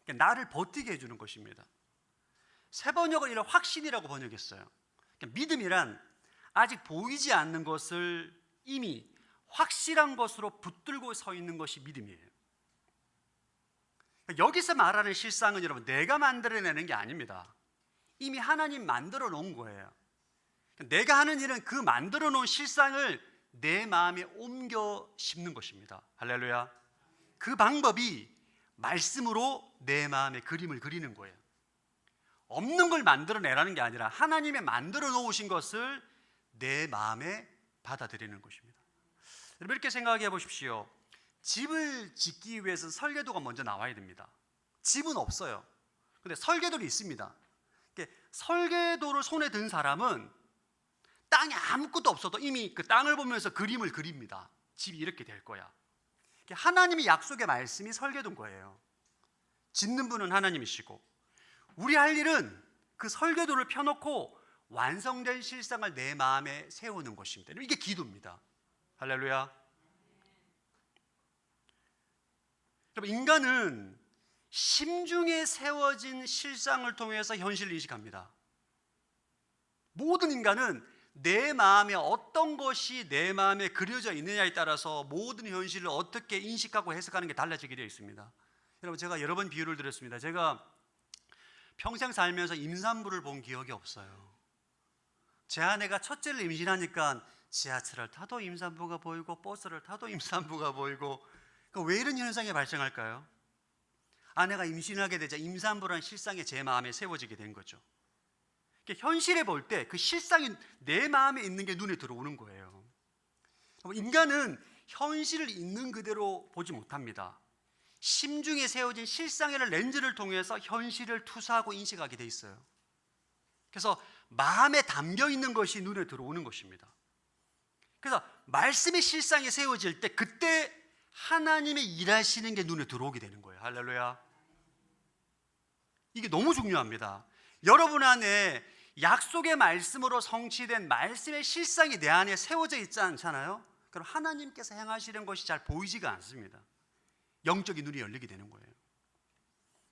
그러니까 나를 버티게 해주는 것입니다. 새 번역은 이런 확신이라고 번역했어요. 그러니까 믿음이란 아직 보이지 않는 것을 이미 확실한 것으로 붙들고 서 있는 것이 믿음이에요. 그러니까 여기서 말하는 실상은 여러분, 내가 만들어내는 게 아닙니다. 이미 하나님 만들어 놓은 거예요. 내가 하는 일은 그 만들어 놓은 실상을 내 마음에 옮겨 심는 것입니다. 할렐루야. 그 방법이 말씀으로 내 마음에 그림을 그리는 거예요. 없는 걸 만들어내라는 게 아니라 하나님의 만들어 놓으신 것을 내 마음에 받아들이는 것입니다. 여러분, 이렇게 생각해 보십시오. 집을 짓기 위해서는 설계도가 먼저 나와야 됩니다. 집은 없어요. 근데 설계도는 있습니다. 설계도를 손에 든 사람은 땅에 아무것도 없어도 이미 그 땅을 보면서 그림을 그립니다. 집이 이렇게 될 거야. 하나님의 약속의 말씀이 설계된 거예요. 짓는 분은 하나님이시고, 우리 할 일은 그 설계도를 펴놓고 완성된 실상을 내 마음에 세우는 것입니다. 이게 기도입니다. 할렐루야. 여러분, 인간은 심중에 세워진 실상을 통해서 현실을 인식합니다. 모든 인간은 내 마음에 어떤 것이 내 마음에 그려져 있느냐에 따라서 모든 현실을 어떻게 인식하고 해석하는 게 달라지게 되어 있습니다. 여러분, 제가 여러 번 비유를 드렸습니다. 제가 평생 살면서 임산부를 본 기억이 없어요. 제 아내가 첫째를 임신하니까 지하철을 타도 임산부가 보이고 버스를 타도 임산부가 보이고, 왜 이런 현상이 발생할까요? 아내가 임신하게 되자 임산부라는 실상이 제 마음에 세워지게 된 거죠. 현실에 볼 때 그 실상이 내 마음에 있는 게 눈에 들어오는 거예요. 인간은 현실을 있는 그대로 보지 못합니다. 심중에 세워진 실상이라는 렌즈를 통해서 현실을 투사하고 인식하게 돼 있어요. 그래서 마음에 담겨 있는 것이 눈에 들어오는 것입니다. 그래서 말씀의 실상이 세워질 때 그때 하나님의 일하시는 게 눈에 들어오게 되는 거예요. 할렐루야. 이게 너무 중요합니다. 여러분 안에 약속의 말씀으로 성취된 말씀의 실상이 내 안에 세워져 있지 않잖아요? 그럼 하나님께서 행하시는 것이 잘 보이지가 않습니다. 영적인 눈이 열리게 되는 거예요.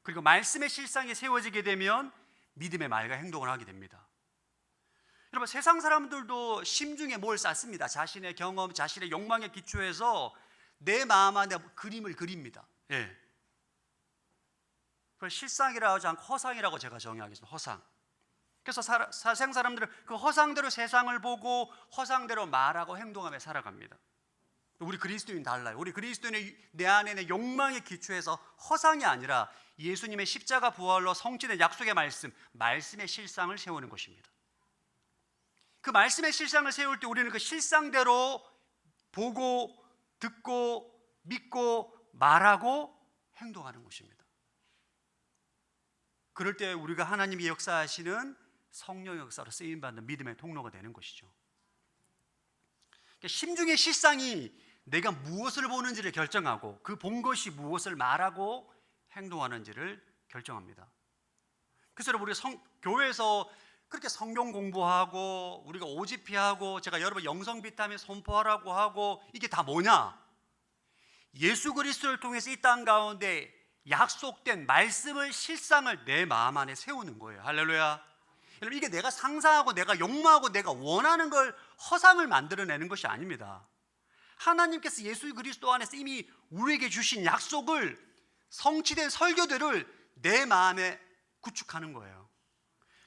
그리고 말씀의 실상이 세워지게 되면 믿음의 말과 행동을 하게 됩니다. 여러분, 세상 사람들도 심중에 뭘 쌓습니다. 자신의 경험, 자신의 욕망에 기초해서 내 마음 안에 그림을 그립니다. 예. 그걸 실상이라고 하지 않고 허상이라고 제가 정의하겠습니다. 허상. 그래서 세상 사람들은 그 허상대로 세상을 보고 허상대로 말하고 행동하며 살아갑니다. 우리 그리스도인 달라요. 우리 그리스도인의 내 안에 있는 욕망에 기초해서 허상이 아니라 예수님의 십자가 부활로 성취된 약속의 말씀, 말씀의 실상을 세우는 것입니다. 그 말씀의 실상을 세울 때 우리는 그 실상대로 보고 듣고 믿고 말하고 행동하는 것입니다. 그럴 때 우리가 하나님이 역사하시는 성령의 역사로 쓰임받는 믿음의 통로가 되는 것이죠. 그러니까 심중의 실상이 내가 무엇을 보는지를 결정하고 그 본 것이 무엇을 말하고 행동하는지를 결정합니다. 그래서 여러분, 우리 교회에서 그렇게 성경 공부하고 우리가 오집회하고 제가 여러분 영성 비타민 선포하라고 하고 이게 다 뭐냐? 예수 그리스도를 통해서 이 땅 가운데 약속된 말씀을 실상을 내 마음 안에 세우는 거예요. 할렐루야. 여러분, 이게 내가 상상하고 내가 욕망하고 내가 원하는 걸 허상을 만들어내는 것이 아닙니다. 하나님께서 예수 그리스도 안에서 이미 우리에게 주신 약속을 성취된 설교들을 내 마음에 구축하는 거예요.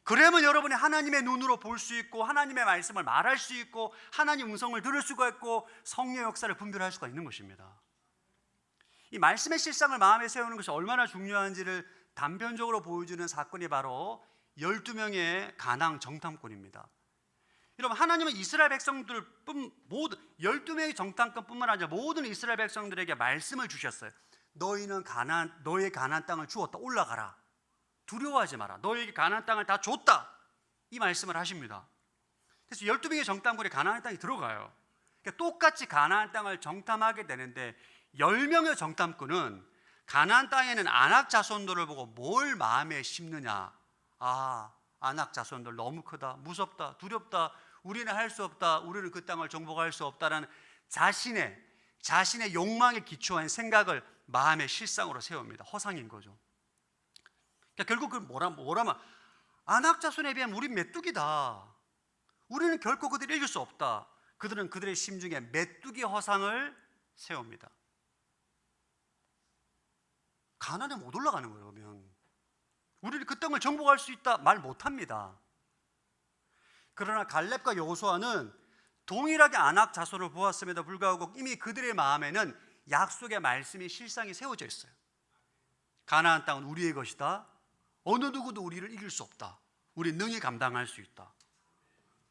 그러면 여러분이 하나님의 눈으로 볼 수 있고 하나님의 말씀을 말할 수 있고 하나님 음성을 들을 수가 있고 성령의 역사를 분별할 수가 있는 것입니다. 이 말씀의 실상을 마음에 세우는 것이 얼마나 중요한지를 단편적으로 보여주는 사건이 바로 12명의 가나안 정탐꾼입니다. 여러분, 하나님은 이스라엘 백성들 모든 12명의 정탐꾼뿐만 아니라 모든 이스라엘 백성들에게 말씀을 주셨어요. 너희는 너의 가나안 땅을 주었다. 올라가라. 두려워하지 마라. 너에게 가나안 땅을 다 줬다. 이 말씀을 하십니다. 그래서 12명의 정탐꾼이 가나안 땅에 들어가요. 그러니까 똑같이 가나안 땅을 정탐하게 되는데 10명의 정탐꾼은 가나안 땅에는 아낙 자손들을 보고 뭘 마음에 심느냐. 아낙 자손들 너무 크다. 무섭다. 두렵다. 우리는 할 수 없다. 우리는 그 땅을 정복할 수 없다라는 자신의 욕망에 기초한 생각을 마음의 실상으로 세웁니다. 허상인 거죠. 그러니까 결국 그 뭐라면 아낙 자손에 비하면 우린 메뚜기다. 우리는 결코 그들을 이길 수 없다. 그들은 그들의 심중에 메뚜기 허상을 세웁니다. 가나안에 못 올라가는 거예요. 그러면 우리는 그 땅을 정복할 수 있다 말 못합니다. 그러나 갈렙과 여호수아는 동일하게 아낙 자손을 보았음에도 불구하고 이미 그들의 마음에는 약속의 말씀이 실상이 세워져 있어요. 가나안 땅은 우리의 것이다. 어느 누구도 우리를 이길 수 없다. 우리 능히 감당할 수 있다.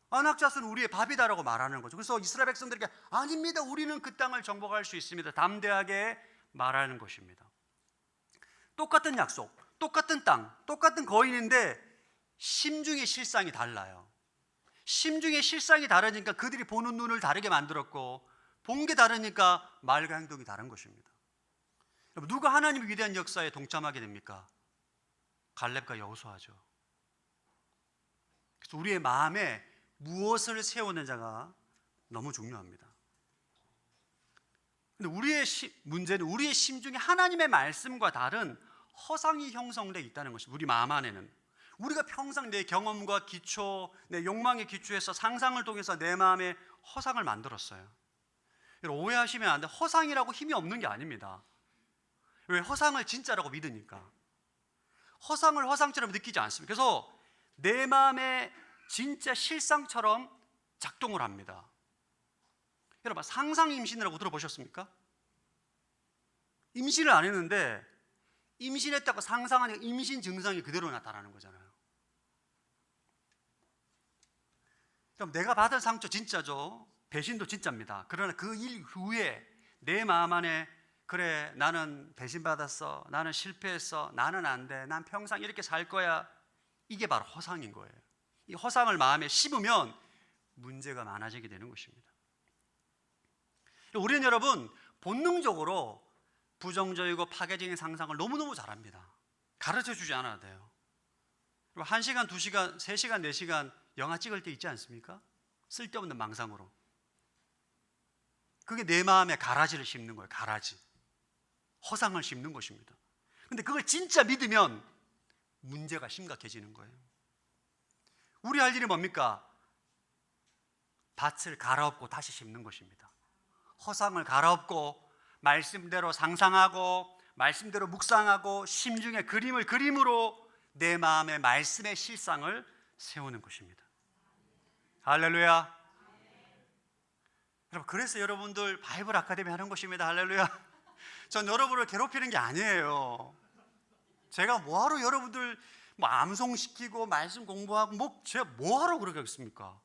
아낙 자손은 우리의 밥이다라고 말하는 거죠. 그래서 이스라엘 백성들에게 아닙니다. 우리는 그 땅을 정복할 수 있습니다. 담대하게 말하는 것입니다. 똑같은 약속, 똑같은 땅, 똑같은 거인인데 심중의 실상이 달라요. 심중의 실상이 다르니까 그들이 보는 눈을 다르게 만들었고 본 게 다르니까 말과 행동이 다른 것입니다. 누가 하나님의 위대한 역사에 동참하게 됩니까? 갈렙과 여호수아죠. 그래서 우리의 마음에 무엇을 세우느냐가 너무 중요합니다. 근데 우리의 문제는 우리의 심중에 하나님의 말씀과 다른 허상이 형성되어 있다는 것입니다. 우리 마음 안에는 우리가 평생 내 경험과 기초, 내 욕망의 기초에서 상상을 통해서 내 마음에 허상을 만들었어요. 여러분, 오해하시면 안 돼. 허상이라고 힘이 없는 게 아닙니다. 왜? 허상을 진짜라고 믿으니까. 허상을 허상처럼 느끼지 않습니다. 그래서 내 마음에 진짜 실상처럼 작동을 합니다. 여러분, 상상 임신이라고 들어보셨습니까? 임신을 안 했는데 임신했다고 상상하니까 임신 증상이 그대로 나타나는 거잖아요. 그럼 내가 받은 상처 진짜죠. 배신도 진짜입니다. 그러나 그 일 후에 내 마음 안에 그래, 나는 배신받았어, 나는 실패했어, 나는 안 돼, 난 평생 이렇게 살 거야. 이게 바로 허상인 거예요. 이 허상을 마음에 심으면 문제가 많아지게 되는 것입니다. 우리는 여러분 본능적으로 부정적이고 파괴적인 상상을 너무너무 잘합니다. 가르쳐주지 않아도 돼요. 1시간, 2시간, 3시간, 4시간 영화 찍을 때 있지 않습니까? 쓸데없는 망상으로. 그게 내 마음에 가라지를 심는 거예요. 가라지. 허상을 심는 것입니다. 근데 그걸 진짜 믿으면 문제가 심각해지는 거예요. 우리 할 일이 뭡니까? 밭을 갈아엎고 다시 심는 것입니다. 허상을 갈아엎고 말씀대로 상상하고 말씀대로 묵상하고 심중에 그림을 그림으로 내 마음의 말씀의 실상을 세우는 것입니다. 할렐루야. 여러분, 그래서 여러분들 바이블 아카데미 하는 것입니다. 할렐루야. 전 여러분을 괴롭히는 게 아니에요. 제가 뭐하러 여러분들 암송시키고 말씀 공부하고 제가 뭐하러 그러겠습니까?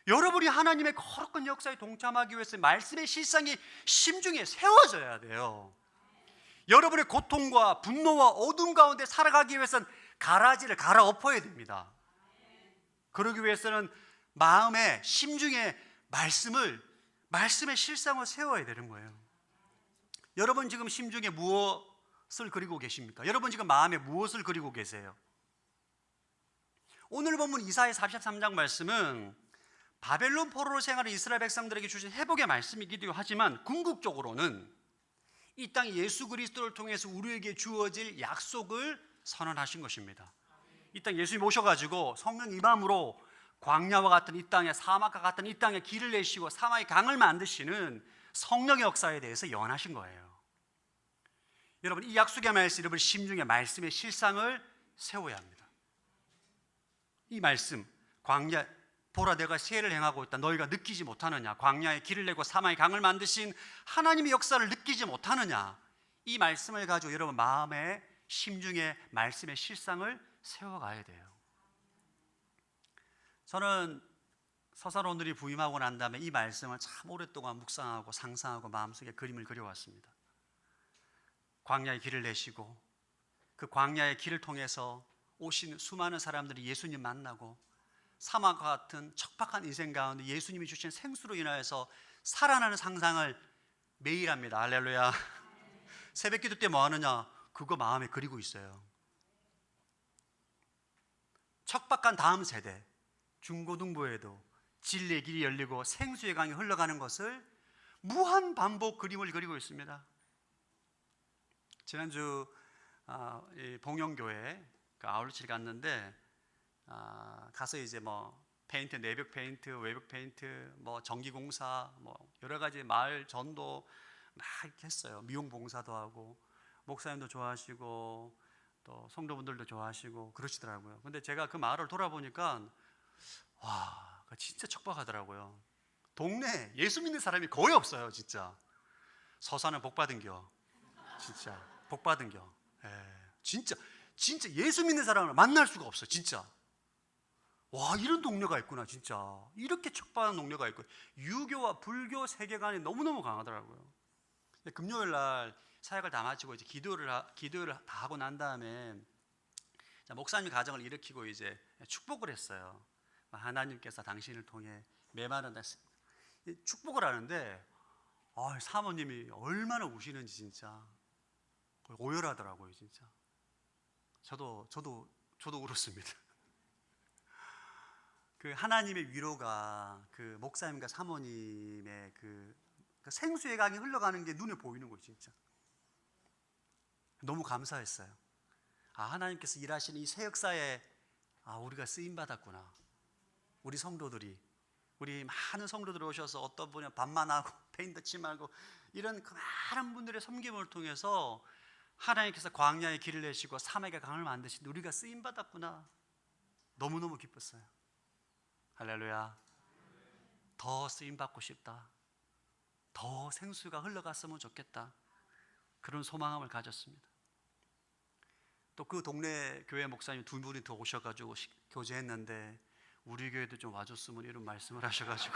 여러분이 하나님의 거룩한 역사에 동참하기 위해서 말씀의 실상이 심중에 세워져야 돼요. 여러분의 고통과 분노와 어둠 가운데 살아가기 위해서는 가라지를 갈아엎어야 됩니다. 그러기 위해서는 마음에 심중에 말씀의 실상을 세워야 되는 거예요. 여러분 지금 심중에 무엇을 그리고 계십니까? 여러분 지금 마음에 무엇을 그리고 계세요? 오늘 본문 이사야 43장 말씀은 바벨론 포로로 생활한 이스라엘 백성들에게 주신 회복의 말씀이기도 하지만 궁극적으로는 이 땅 예수 그리스도를 통해서 우리에게 주어질 약속을 선언하신 것입니다. 이 땅 예수님 오셔가지고 성령 임함으로 광야와 같은 이 땅에, 사막과 같은 이 땅에 길을 내시고 사막의 강을 만드시는 성령의 역사에 대해서 예언하신 거예요. 여러분 이 약속의 말씀, 여러분 심중에 말씀의 실상을 세워야 합니다. 이 말씀, 광야 보라 내가 세례를 행하고 있다. 너희가 느끼지 못하느냐? 광야에 길을 내고 사막의 강을 만드신 하나님의 역사를 느끼지 못하느냐? 이 말씀을 가지고 여러분 마음에 심중에 말씀의 실상을 세워가야 돼요. 저는 서사로운들이 부임하고 난 다음에 이 말씀을 참 오랫동안 묵상하고 상상하고 마음속에 그림을 그려왔습니다. 광야의 길을 내시고 그 광야의 길을 통해서 오신 수많은 사람들이 예수님 만나고 사막과 같은 척박한 인생 가운데 예수님이 주신 생수로 인하여서 살아나는 상상을 매일 합니다. 할렐루야. 새벽기도 때 뭐 하느냐? 그거 마음에 그리고 있어요. 척박한 다음 세대 중고등부에도 진리의 길이 열리고 생수의 강이 흘러가는 것을 무한 반복 그림을 그리고 있습니다. 지난주 봉영교회 그 아울렛을 갔는데 가서 이제 뭐 페인트, 내벽 페인트, 외벽 페인트, 뭐 전기공사, 뭐 여러 가지 마을 전도 막 이렇게 했어요. 미용 봉사도 하고 목사님도 좋아하시고 또 성도분들도 좋아하시고 그러시더라고요. 근데 제가 그 마을을 돌아보니까 와, 진짜 척박하더라고요. 동네 예수 믿는 사람이 거의 없어요, 진짜. 서사는 복 받은겨, 진짜 복 받은겨. 진짜 예수 믿는 사람을 만날 수가 없어, 진짜. 와, 이런 동네가 있구나, 진짜. 이렇게 척박한 동네가 있고 유교와 불교 세계관이 너무너무 강하더라고요. 금요일 날 사역을 다 마치고 이제 기도를 다 하고 난 다음에 목사님 가정을 일으키고 이제 축복을 했어요. 하나님께서 당신을 통해 메마른 축복을 하는데 사모님이 얼마나 우시는지 진짜 오열하더라고요, 진짜. 저도 울었습니다. 그 하나님의 위로가 그 목사님과 사모님의 그 생수의 강이 흘러가는 게 눈에 보이는 거예요, 진짜. 너무 감사했어요. 하나님께서 일하시는 이 새 역사에 우리가 쓰임 받았구나. 우리 성도들이, 우리 많은 성도들이 오셔서 어떤 분은 밥만 하고 페인트 칠하고 이런 그 많은 분들의 섬김을 통해서 하나님께서 광야의 길을 내시고 사막의 강을 만드신 우리가 쓰임 받았구나. 너무너무 기뻤어요. 할렐루야. 더 쓰임 받고 싶다. 더 생수가 흘러갔으면 좋겠다. 그런 소망함을 가졌습니다. 또 그 동네 교회 목사님 두 분이 더 오셔가지고 교제했는데 우리 교회도 좀 와줬으면 이런 말씀을 하셔가지고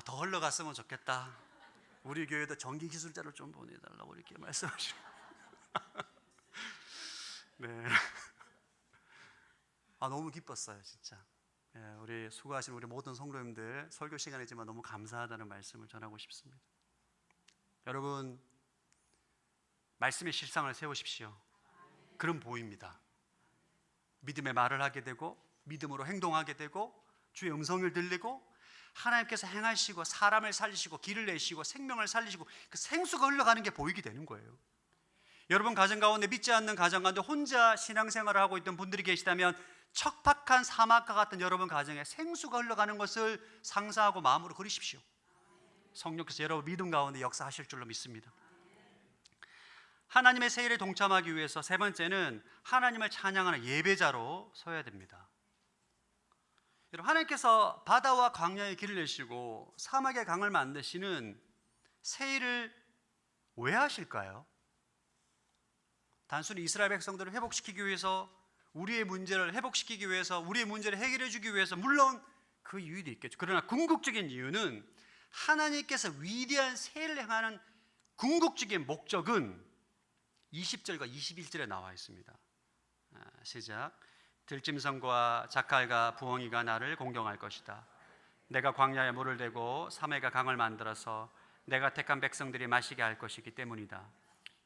더 흘러갔으면 좋겠다. 우리 교회도 전기 기술자를 좀 보내달라고 이렇게 말씀하시고 네. 너무 기뻤어요, 진짜. 우리 수고하신 우리 모든 성도님들 설교 시간이지만 너무 감사하다는 말씀을 전하고 싶습니다. 여러분 말씀의 실상을 세우십시오. 그럼 보입니다. 믿음의 말을 하게 되고 믿음으로 행동하게 되고 주의 음성을 들리고 하나님께서 행하시고 사람을 살리시고 길을 내시고 생명을 살리시고 그 생수가 흘러가는 게 보이게 되는 거예요. 여러분 가정 가운데 믿지 않는 가정 가운데 혼자 신앙생활을 하고 있던 분들이 계시다면 척박한 사막과 같은 여러분 가정에 생수가 흘러가는 것을 상상하고 마음으로 그리십시오. 성령께서 여러분 믿음 가운데 역사하실 줄로 믿습니다. 하나님의 세일에 동참하기 위해서 세 번째는 하나님을 찬양하는 예배자로 서야 됩니다. 여러분 하나님께서 바다와 광야의 길을 내시고 사막의 강을 만드시는 세일을 왜 하실까요? 단순히 이스라엘 백성들을 회복시키기 위해서 우리의 문제를 회복시키기 위해서 우리의 문제를 해결해 주기 위해서 물론 그 이유도 있겠죠. 그러나 궁극적인 이유는 하나님께서 위대한 세일을 행하는 궁극적인 목적은 20절과 21절에 나와 있습니다. 시작. 들짐승과 자칼과 부엉이가 나를 공경할 것이다. 내가 광야에 물을 대고 사매가 강을 만들어서 내가 택한 백성들이 마시게 할 것이기 때문이다.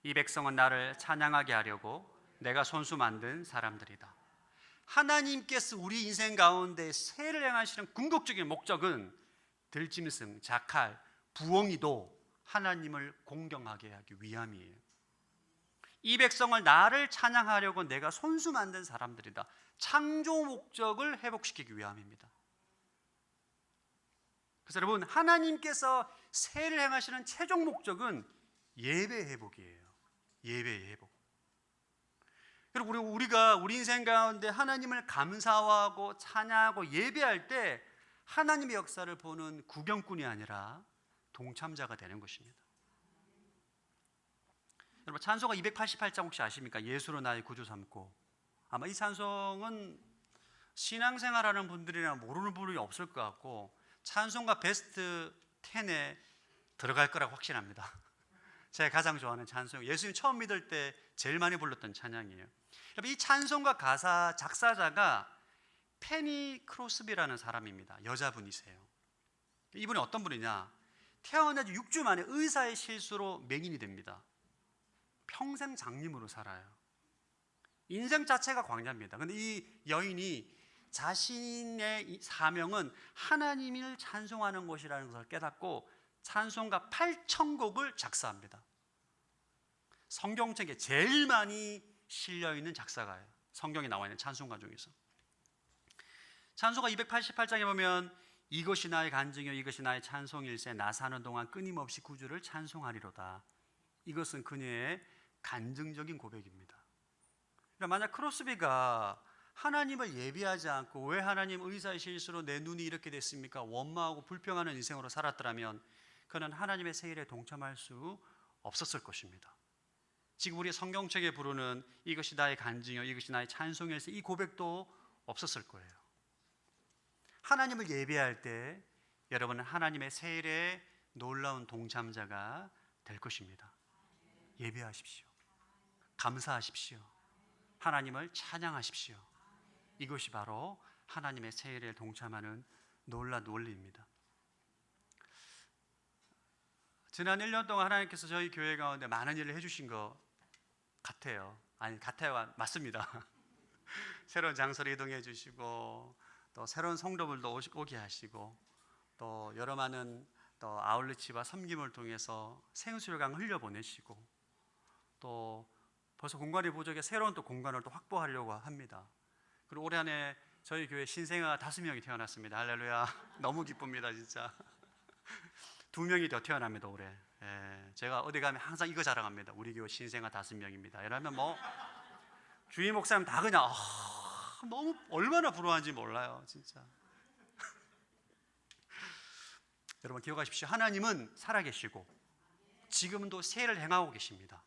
이 백성은 나를 찬양하게 하려고 내가 손수 만든 사람들이다. 하나님께서 우리 인생 가운데 세를 행하시는 궁극적인 목적은 들짐승, 자칼, 부엉이도 하나님을 공경하게 하기 위함이에요. 이 백성을 나를 찬양하려고 내가 손수 만든 사람들이다. 창조 목적을 회복시키기 위함입니다. 그래서 여러분, 하나님께서 세를 행하시는 최종 목적은 예배 회복이에요. 예배 회복. 그리고 우리가 우리 인생 가운데 하나님을 감사하고 찬양하고 예배할 때 하나님의 역사를 보는 구경꾼이 아니라 동참자가 되는 것입니다. 여러분, 찬송가 288장 혹시 아십니까? 예수로 나의 구주 삼고. 아마 이 찬송은 신앙생활하는 분들이나 모르는 분이 없을 것 같고 찬송가 베스트 10에 들어갈 거라고 확신합니다. 제가 가장 좋아하는 찬송, 예수님 처음 믿을 때 제일 많이 불렀던 찬양이에요. 이 찬송가 가사 작사자가 페니 크로스비라는 사람입니다. 여자분이세요. 이분이 어떤 분이냐? 태어나지 6주 만에 의사의 실수로 맹인이 됩니다. 평생 장님으로 살아요. 인생 자체가 광야입니다. 그런데 이 여인이 자신의 사명은 하나님을 찬송하는 것이라는 것을 깨닫고 찬송가 8,000곡을 작사합니다. 성경책에 제일 많이 실려있는 작사가예요. 성경에 나와 있는 찬송가 중에서. 찬송가 288장에 보면 이것이 나의 간증이요 이것이 나의 찬송일세 나 사는 동안 끊임없이 구주를 찬송하리로다. 이것은 그녀의 간증적인 고백입니다. 그러니까 만약 크로스비가 하나님을 예비하지 않고 왜 하나님 의사의 실수로 내 눈이 이렇게 됐습니까? 원망하고 불평하는 인생으로 살았더라면 그는 하나님의 세일에 동참할 수 없었을 것입니다. 지금 우리 성경책에 부르는 이것이 나의 간증이요 이것이 나의 찬송일세 이 고백도 없었을 거예요. 하나님을 예배할 때 여러분은 하나님의 세일에 놀라운 동참자가 될 것입니다. 예배하십시오. 감사하십시오. 하나님을 찬양하십시오. 이것이 바로 하나님의 세일에 동참하는 놀라운 원리입니다. 지난 1년 동안 하나님께서 저희 교회 가운데 많은 일을 해주신 것 같아요. 아니, 같아요. 맞습니다. 새로운 장소를 이동해 주시고 또 새로운 성도들도 오게 하시고 또 여러 많은 또 아울리치와 섬김을 통해서 생수요강 흘려보내시고 또 벌써 공간이 부족해 새로운 또 공간을 또 확보하려고 합니다. 그리고 올해 안에 저희 교회 신생아가 5명이 태어났습니다. 할렐루야. 너무 기쁩니다. 진짜 2명이 더 태어납니다. 올해. 제가 어디 가면 항상 이거 자랑합니다. 우리 교회 신생아 5명입니다. 이러면 뭐 주임 목사님 다 그냥 너무 얼마나 부러워하는지 몰라요. 진짜. 여러분 기억하십시오. 하나님은 살아계시고 지금도 세일을 행하고 계십니다.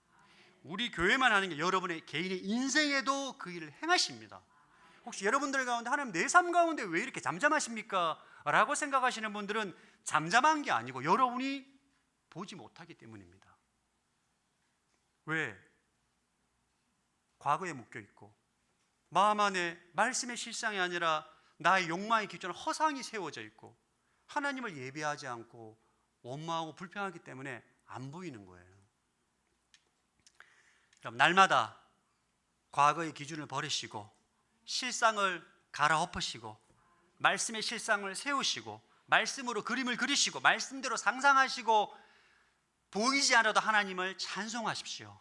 우리 교회만 하는 게 여러분의 개인의 인생에도 그 일을 행하십니다. 혹시 여러분들 가운데 하나님 내 삶 가운데 왜 이렇게 잠잠하십니까? 라고 생각하시는 분들은 잠잠한 게 아니고 여러분이 보지 못하기 때문입니다. 왜? 과거에 묶여있고 마음 안에 말씀의 실상이 아니라 나의 욕망의 기준은 허상이 세워져 있고 하나님을 예배하지 않고 원망하고 불평하기 때문에 안 보이는 거예요. 그럼 날마다 과거의 기준을 버리시고 실상을 갈아엎으시고 말씀의 실상을 세우시고 말씀으로 그림을 그리시고 말씀대로 상상하시고 보이지 않아도 하나님을 찬송하십시오.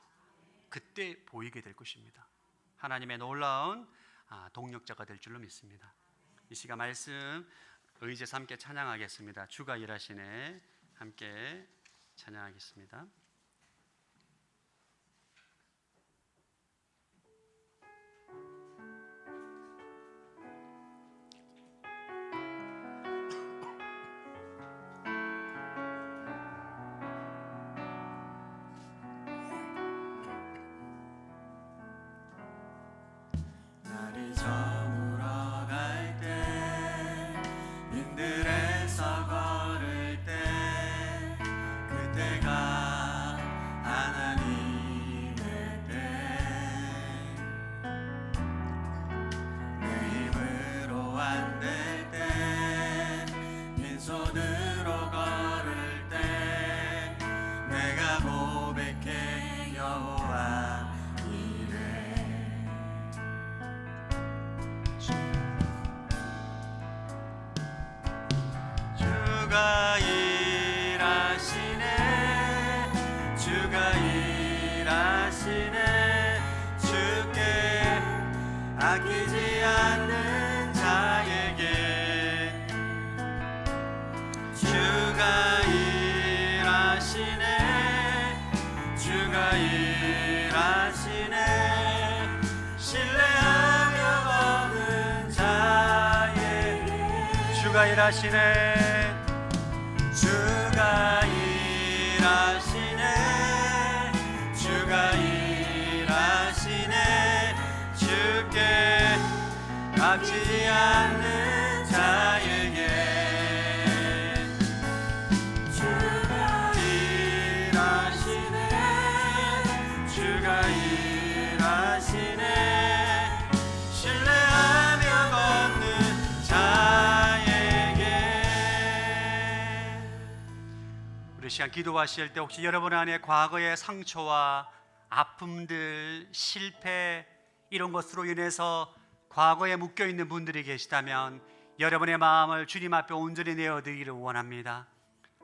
그때 보이게 될 것입니다. 하나님의 놀라운 동력자가 될 줄로 믿습니다. 이 시간 말씀 의지해서 함께 찬양하겠습니다. 주가 일하시네. 함께 찬양하겠습니다. 날이 저물어 갈 때 빈들에서 걸을 때 그때가 아끼지 않는 자에게 주가 일하시네 주가 일하시네 신뢰하며 걷는 자에게 주가 일하시네 주가 일하시네 주가 일하시네 주께 갚지 않는 자에게 주가 일하시네 주가 일하시네 신뢰하며 걷는 자에게. 우리 시간 기도하실 때 혹시 여러분 안에 과거의 상처와 아픔들, 실패 이런 것으로 인해서 과거에 묶여있는 분들이 계시다면 여러분의 마음을 주님 앞에 온전히 내어드리기를 원합니다.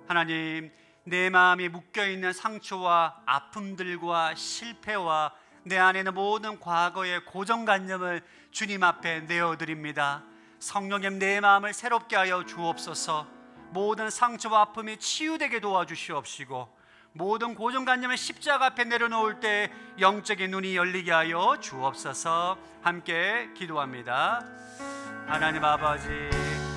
하나님, 내 마음이 묶여있는 상처와 아픔들과 실패와 내 안에 있는 모든 과거의 고정관념을 주님 앞에 내어드립니다. 성령님, 내 마음을 새롭게 하여 주옵소서. 모든 상처와 아픔이 치유되게 도와주시옵시고 모든 고정관념을 십자가 앞에 내려놓을 때 영적인 눈이 열리게 하여 주옵소서. 함께 기도합니다. 하나님 아버지,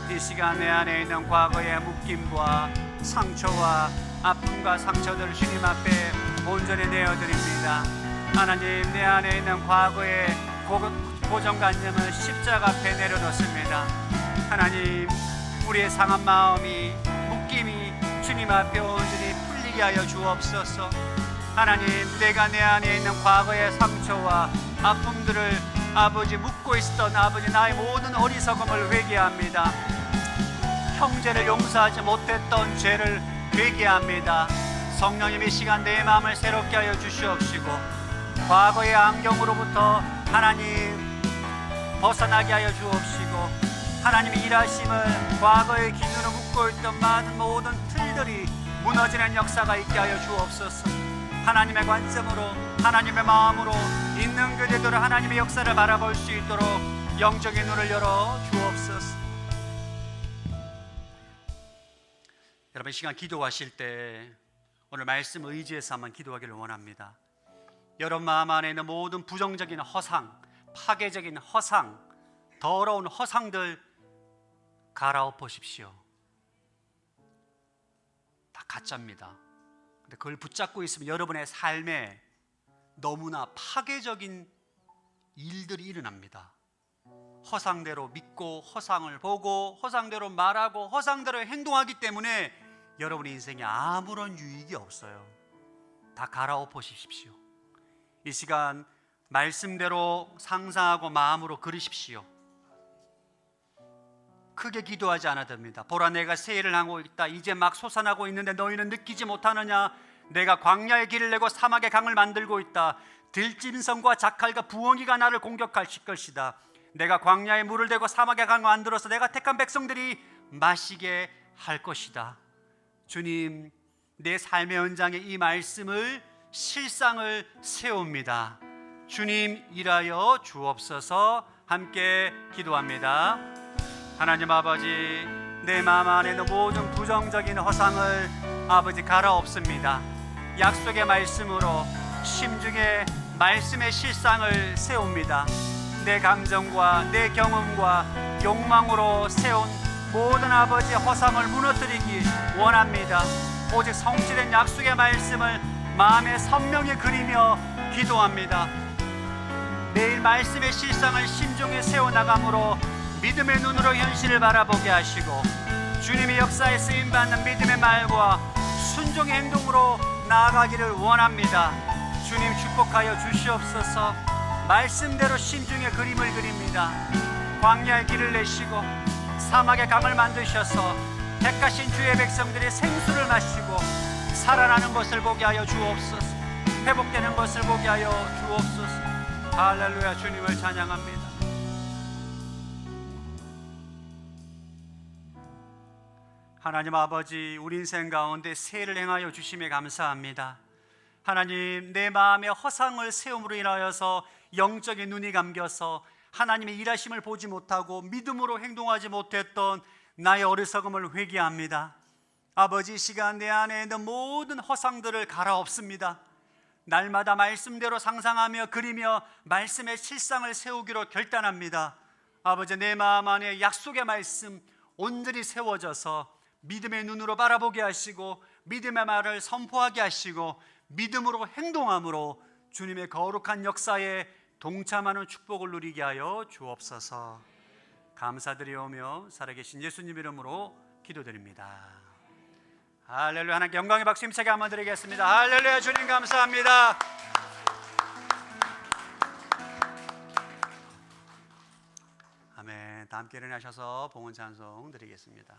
이 시간 내 안에 있는 과거의 묶임과 상처와 아픔과 상처들을 주님 앞에 온전히 내어드립니다. 하나님, 내 안에 있는 과거의 고정관념을 십자가 앞에 내려놓습니다. 하나님, 우리의 상한 마음이 묶임이 주님 앞에 온전히 풀리게 하여 주옵소서. 하나님, 내가 내 안에 있는 과거의 상처와 아픔들을 아버지 묻고 있었던 아버지 나의 모든 어리석음을 회개합니다. 형제를 용서하지 못했던 죄를 회개합니다. 성령님, 이 시간 내 마음을 새롭게 하여 주시옵시고 과거의 안경으로부터 하나님 벗어나게 하여 주옵시고 하나님의 일하심을 과거의 기준으로 묶고 있던 많은 모든 틀들이 무너지는 역사가 있게 하여 주옵소서. 하나님의 관점으로 하나님의 마음으로 있는 그대로 하나님의 역사를 바라볼 수 있도록 영적인 눈을 열어 주옵소서. 여러분, 이 시간 기도하실 때 오늘 말씀 의지해서 한번 기도하기를 원합니다. 여러분 마음 안에 있는 모든 부정적인 허상, 파괴적인 허상, 더러운 허상들 갈아엎으십시오. 다 가짜입니다. 근데 그걸 붙잡고 있으면 여러분의 삶에 너무나 파괴적인 일들이 일어납니다. 허상대로 믿고 허상을 보고 허상대로 말하고 허상대로 행동하기 때문에 여러분의 인생에 아무런 유익이 없어요. 다 갈아엎으십시오. 이 시간 말씀대로 상상하고 마음으로 그리십시오. 크게 기도하지 않아도 됩니다. 보라, 내가 새 일을 하고 있다. 이제 막 솟아나고 있는데 너희는 느끼지 못하느냐? 내가 광야의 길을 내고 사막의 강을 만들고 있다. 들짐승과 자칼과 부엉이가 나를 공격할 것이다. 내가 광야에 물을 대고 사막의 강을 만들어서 내가 택한 백성들이 마시게 할 것이다. 주님, 내 삶의 현장에 이 말씀을 실상을 세웁니다. 주님, 일하여 주옵소서. 함께 기도합니다. 하나님 아버지, 내 마음 안에 있는 모든 부정적인 허상을 아버지 갈아엎습니다. 약속의 말씀으로 심중에 말씀의 실상을 세웁니다. 내 감정과 내 경험과 욕망으로 세운 모든 아버지 허상을 무너뜨리기 원합니다. 오직 성취된 약속의 말씀을 마음에 선명히 그리며 기도합니다. 매일 말씀의 실상을 심중에 세워나감으로 믿음의 눈으로 현실을 바라보게 하시고 주님의 역사에 쓰임받는 믿음의 말과 순종의 행동으로 나아가기를 원합니다. 주님, 축복하여 주시옵소서. 말씀대로 심중의 그림을 그립니다. 광야의 길을 내시고 사막의 강을 만드셔서 택하신 주의 백성들이 생수를 마시고 살아나는 것을 보게 하여 주옵소서. 회복되는 것을 보게 하여 주옵소서. 할렐루야. 주님을 찬양합니다. 하나님 아버지, 우리 인생 가운데 새해를 행하여 주심에 감사합니다. 하나님, 내 마음의 허상을 세움으로 인하여서 영적인 눈이 감겨서 하나님의 일하심을 보지 못하고 믿음으로 행동하지 못했던 나의 어리석음을 회개합니다. 아버지, 이 시간 내 안에 있는 모든 허상들을 갈아엎습니다. 날마다 말씀대로 상상하며 그리며 말씀의 실상을 세우기로 결단합니다. 아버지, 내 마음 안에 약속의 말씀 온전히 세워져서 믿음의 눈으로 바라보게 하시고 믿음의 말을 선포하게 하시고 믿음으로 행동함으로 주님의 거룩한 역사에 동참하는 축복을 누리게 하여 주옵소서. 감사드리오며 살아계신 예수님 이름으로 기도드립니다. 할렐루야. 하나님께 영광의 박수 힘차게 한번 드리겠습니다. 할렐루야. 주님 감사합니다. 아멘. 다 함께 일어나셔서 봉헌 찬송 드리겠습니다.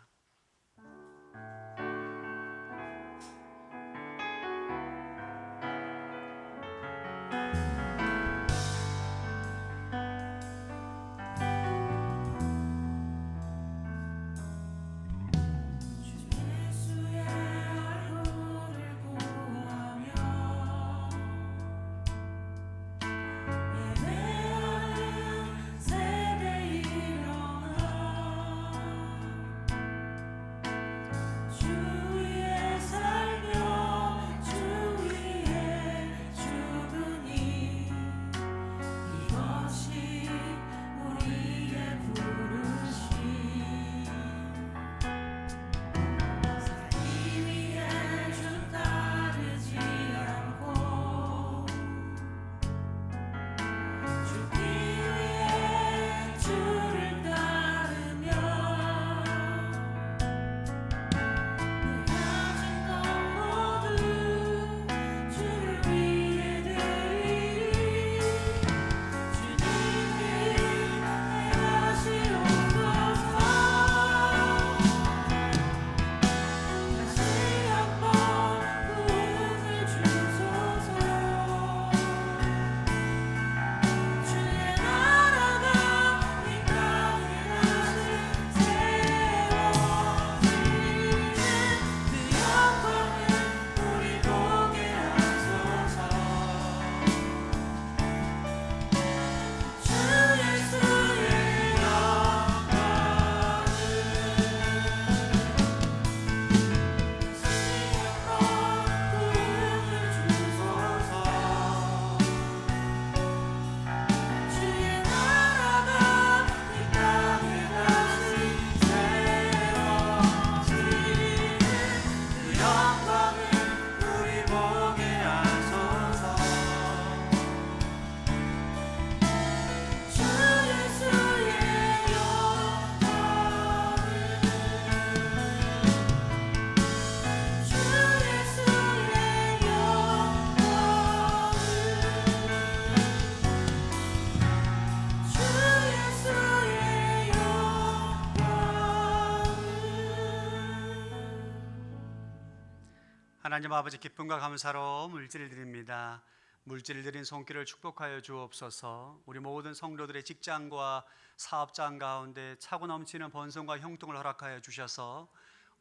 하나님 아버지, 기쁨과 감사로 물질을 드립니다. 물질을 드린 손길을 축복하여 주옵소서. 우리 모든 성도들의 직장과 사업장 가운데 차고 넘치는 번성과 형통을 허락하여 주셔서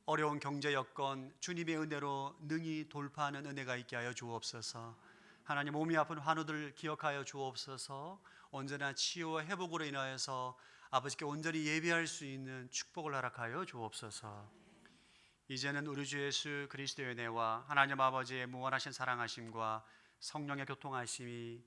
어려운 경제 여건 주님의 은혜로 능히 돌파하는 은혜가 있게 하여 주옵소서. 하나님, 몸이 아픈 환우들 기억하여 주옵소서. 온전한 치유와 회복으로 인하여서 아버지께 온전히 예배할 수 있는 축복을 허락하여 주옵소서. 이제는 우리 주 예수 그리스도의 은혜와 하나님 아버지의 무한하신 사랑하심과 성령의 교통하심이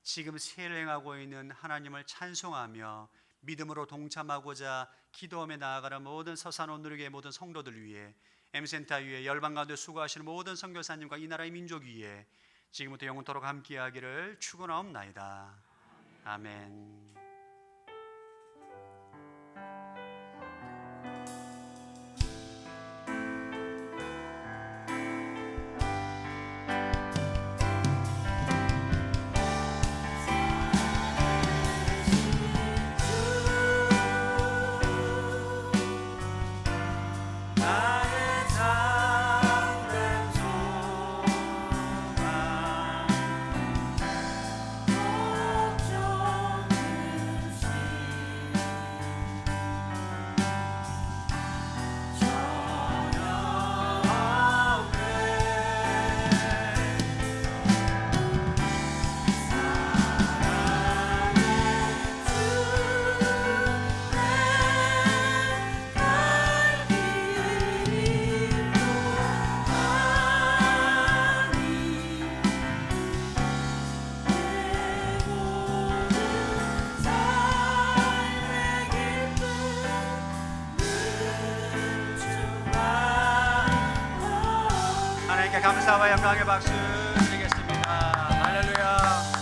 지금 세를 행하고 있는 하나님을 찬송하며 믿음으로 동참하고자 기도하며 나아가는 모든 서산 온누리교회 모든 성도들 위해, M센터 위에 열방 가운데 수고하시는 모든 선교사님과 이 나라의 민족 위에 지금부터 영원토록 함께하기를 축원하옵나이다. 아멘. 나의 잠든 소망 하나님께 감사와 영광의 박수 드리겠습니다. 할렐루야.